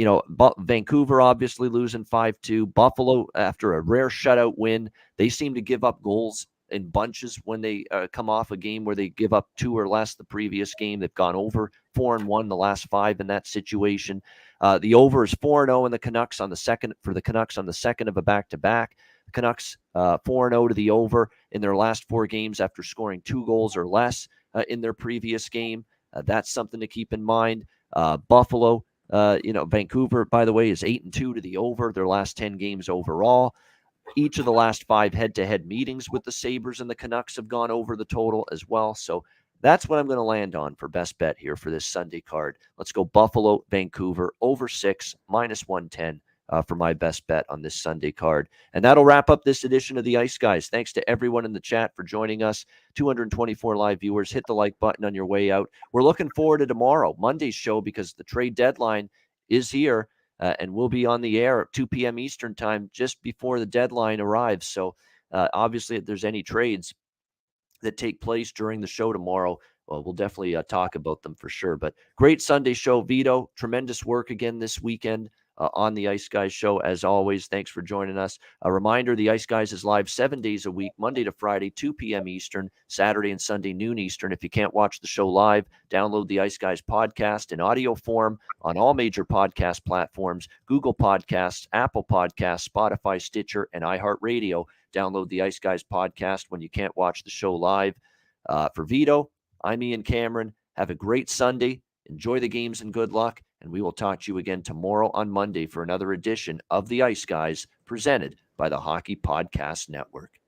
Vancouver obviously losing 5-2. Buffalo, after a rare shutout win, they seem to give up goals in bunches when they come off a game where they give up 2 or less the previous game. They've gone over 4-1 the last 5 in that situation. The over is 4-0 in the Canucks on the second of a back-to-back. The Canucks 4-0 to the over in their last 4 games after scoring 2 goals or less in their previous game. That's something to keep in mind. Buffalo, Vancouver, by the way, is 8-2 to the over their last 10 games overall. Each of the last 5 head-to-head meetings with the Sabres and the Canucks have gone over the total as well. So that's what I'm going to land on for best bet here for this Sunday card. Let's go Buffalo, Vancouver, over 6, -110 for my best bet on this Sunday card. And that'll wrap up this edition of the Ice Guys. Thanks to everyone in the chat for joining us. 224 live viewers. Hit the like button on your way out. We're looking forward to tomorrow, Monday's show, because the trade deadline is here. And we'll be on the air at 2 p.m. Eastern time just before the deadline arrives. So obviously, if there's any trades that take place during the show tomorrow, well, we'll definitely talk about them for sure. But great Sunday show, Vito. Tremendous work again this weekend on the Ice Guys show. As always, thanks for joining us. A reminder, the Ice Guys is live 7 days a week, Monday to Friday, 2 p.m. Eastern, Saturday and Sunday, noon Eastern. If you can't watch the show live, download the Ice Guys podcast in audio form on all major podcast platforms, Google Podcasts, Apple Podcasts, Spotify, Stitcher, and iHeartRadio. Download the Ice Guys podcast when you can't watch the show live. For Vito, I'm Ian Cameron. Have a great Sunday. Enjoy the games and good luck. And we will talk to you again tomorrow on Monday for another edition of the Ice Guys presented by the Hockey Podcast Network.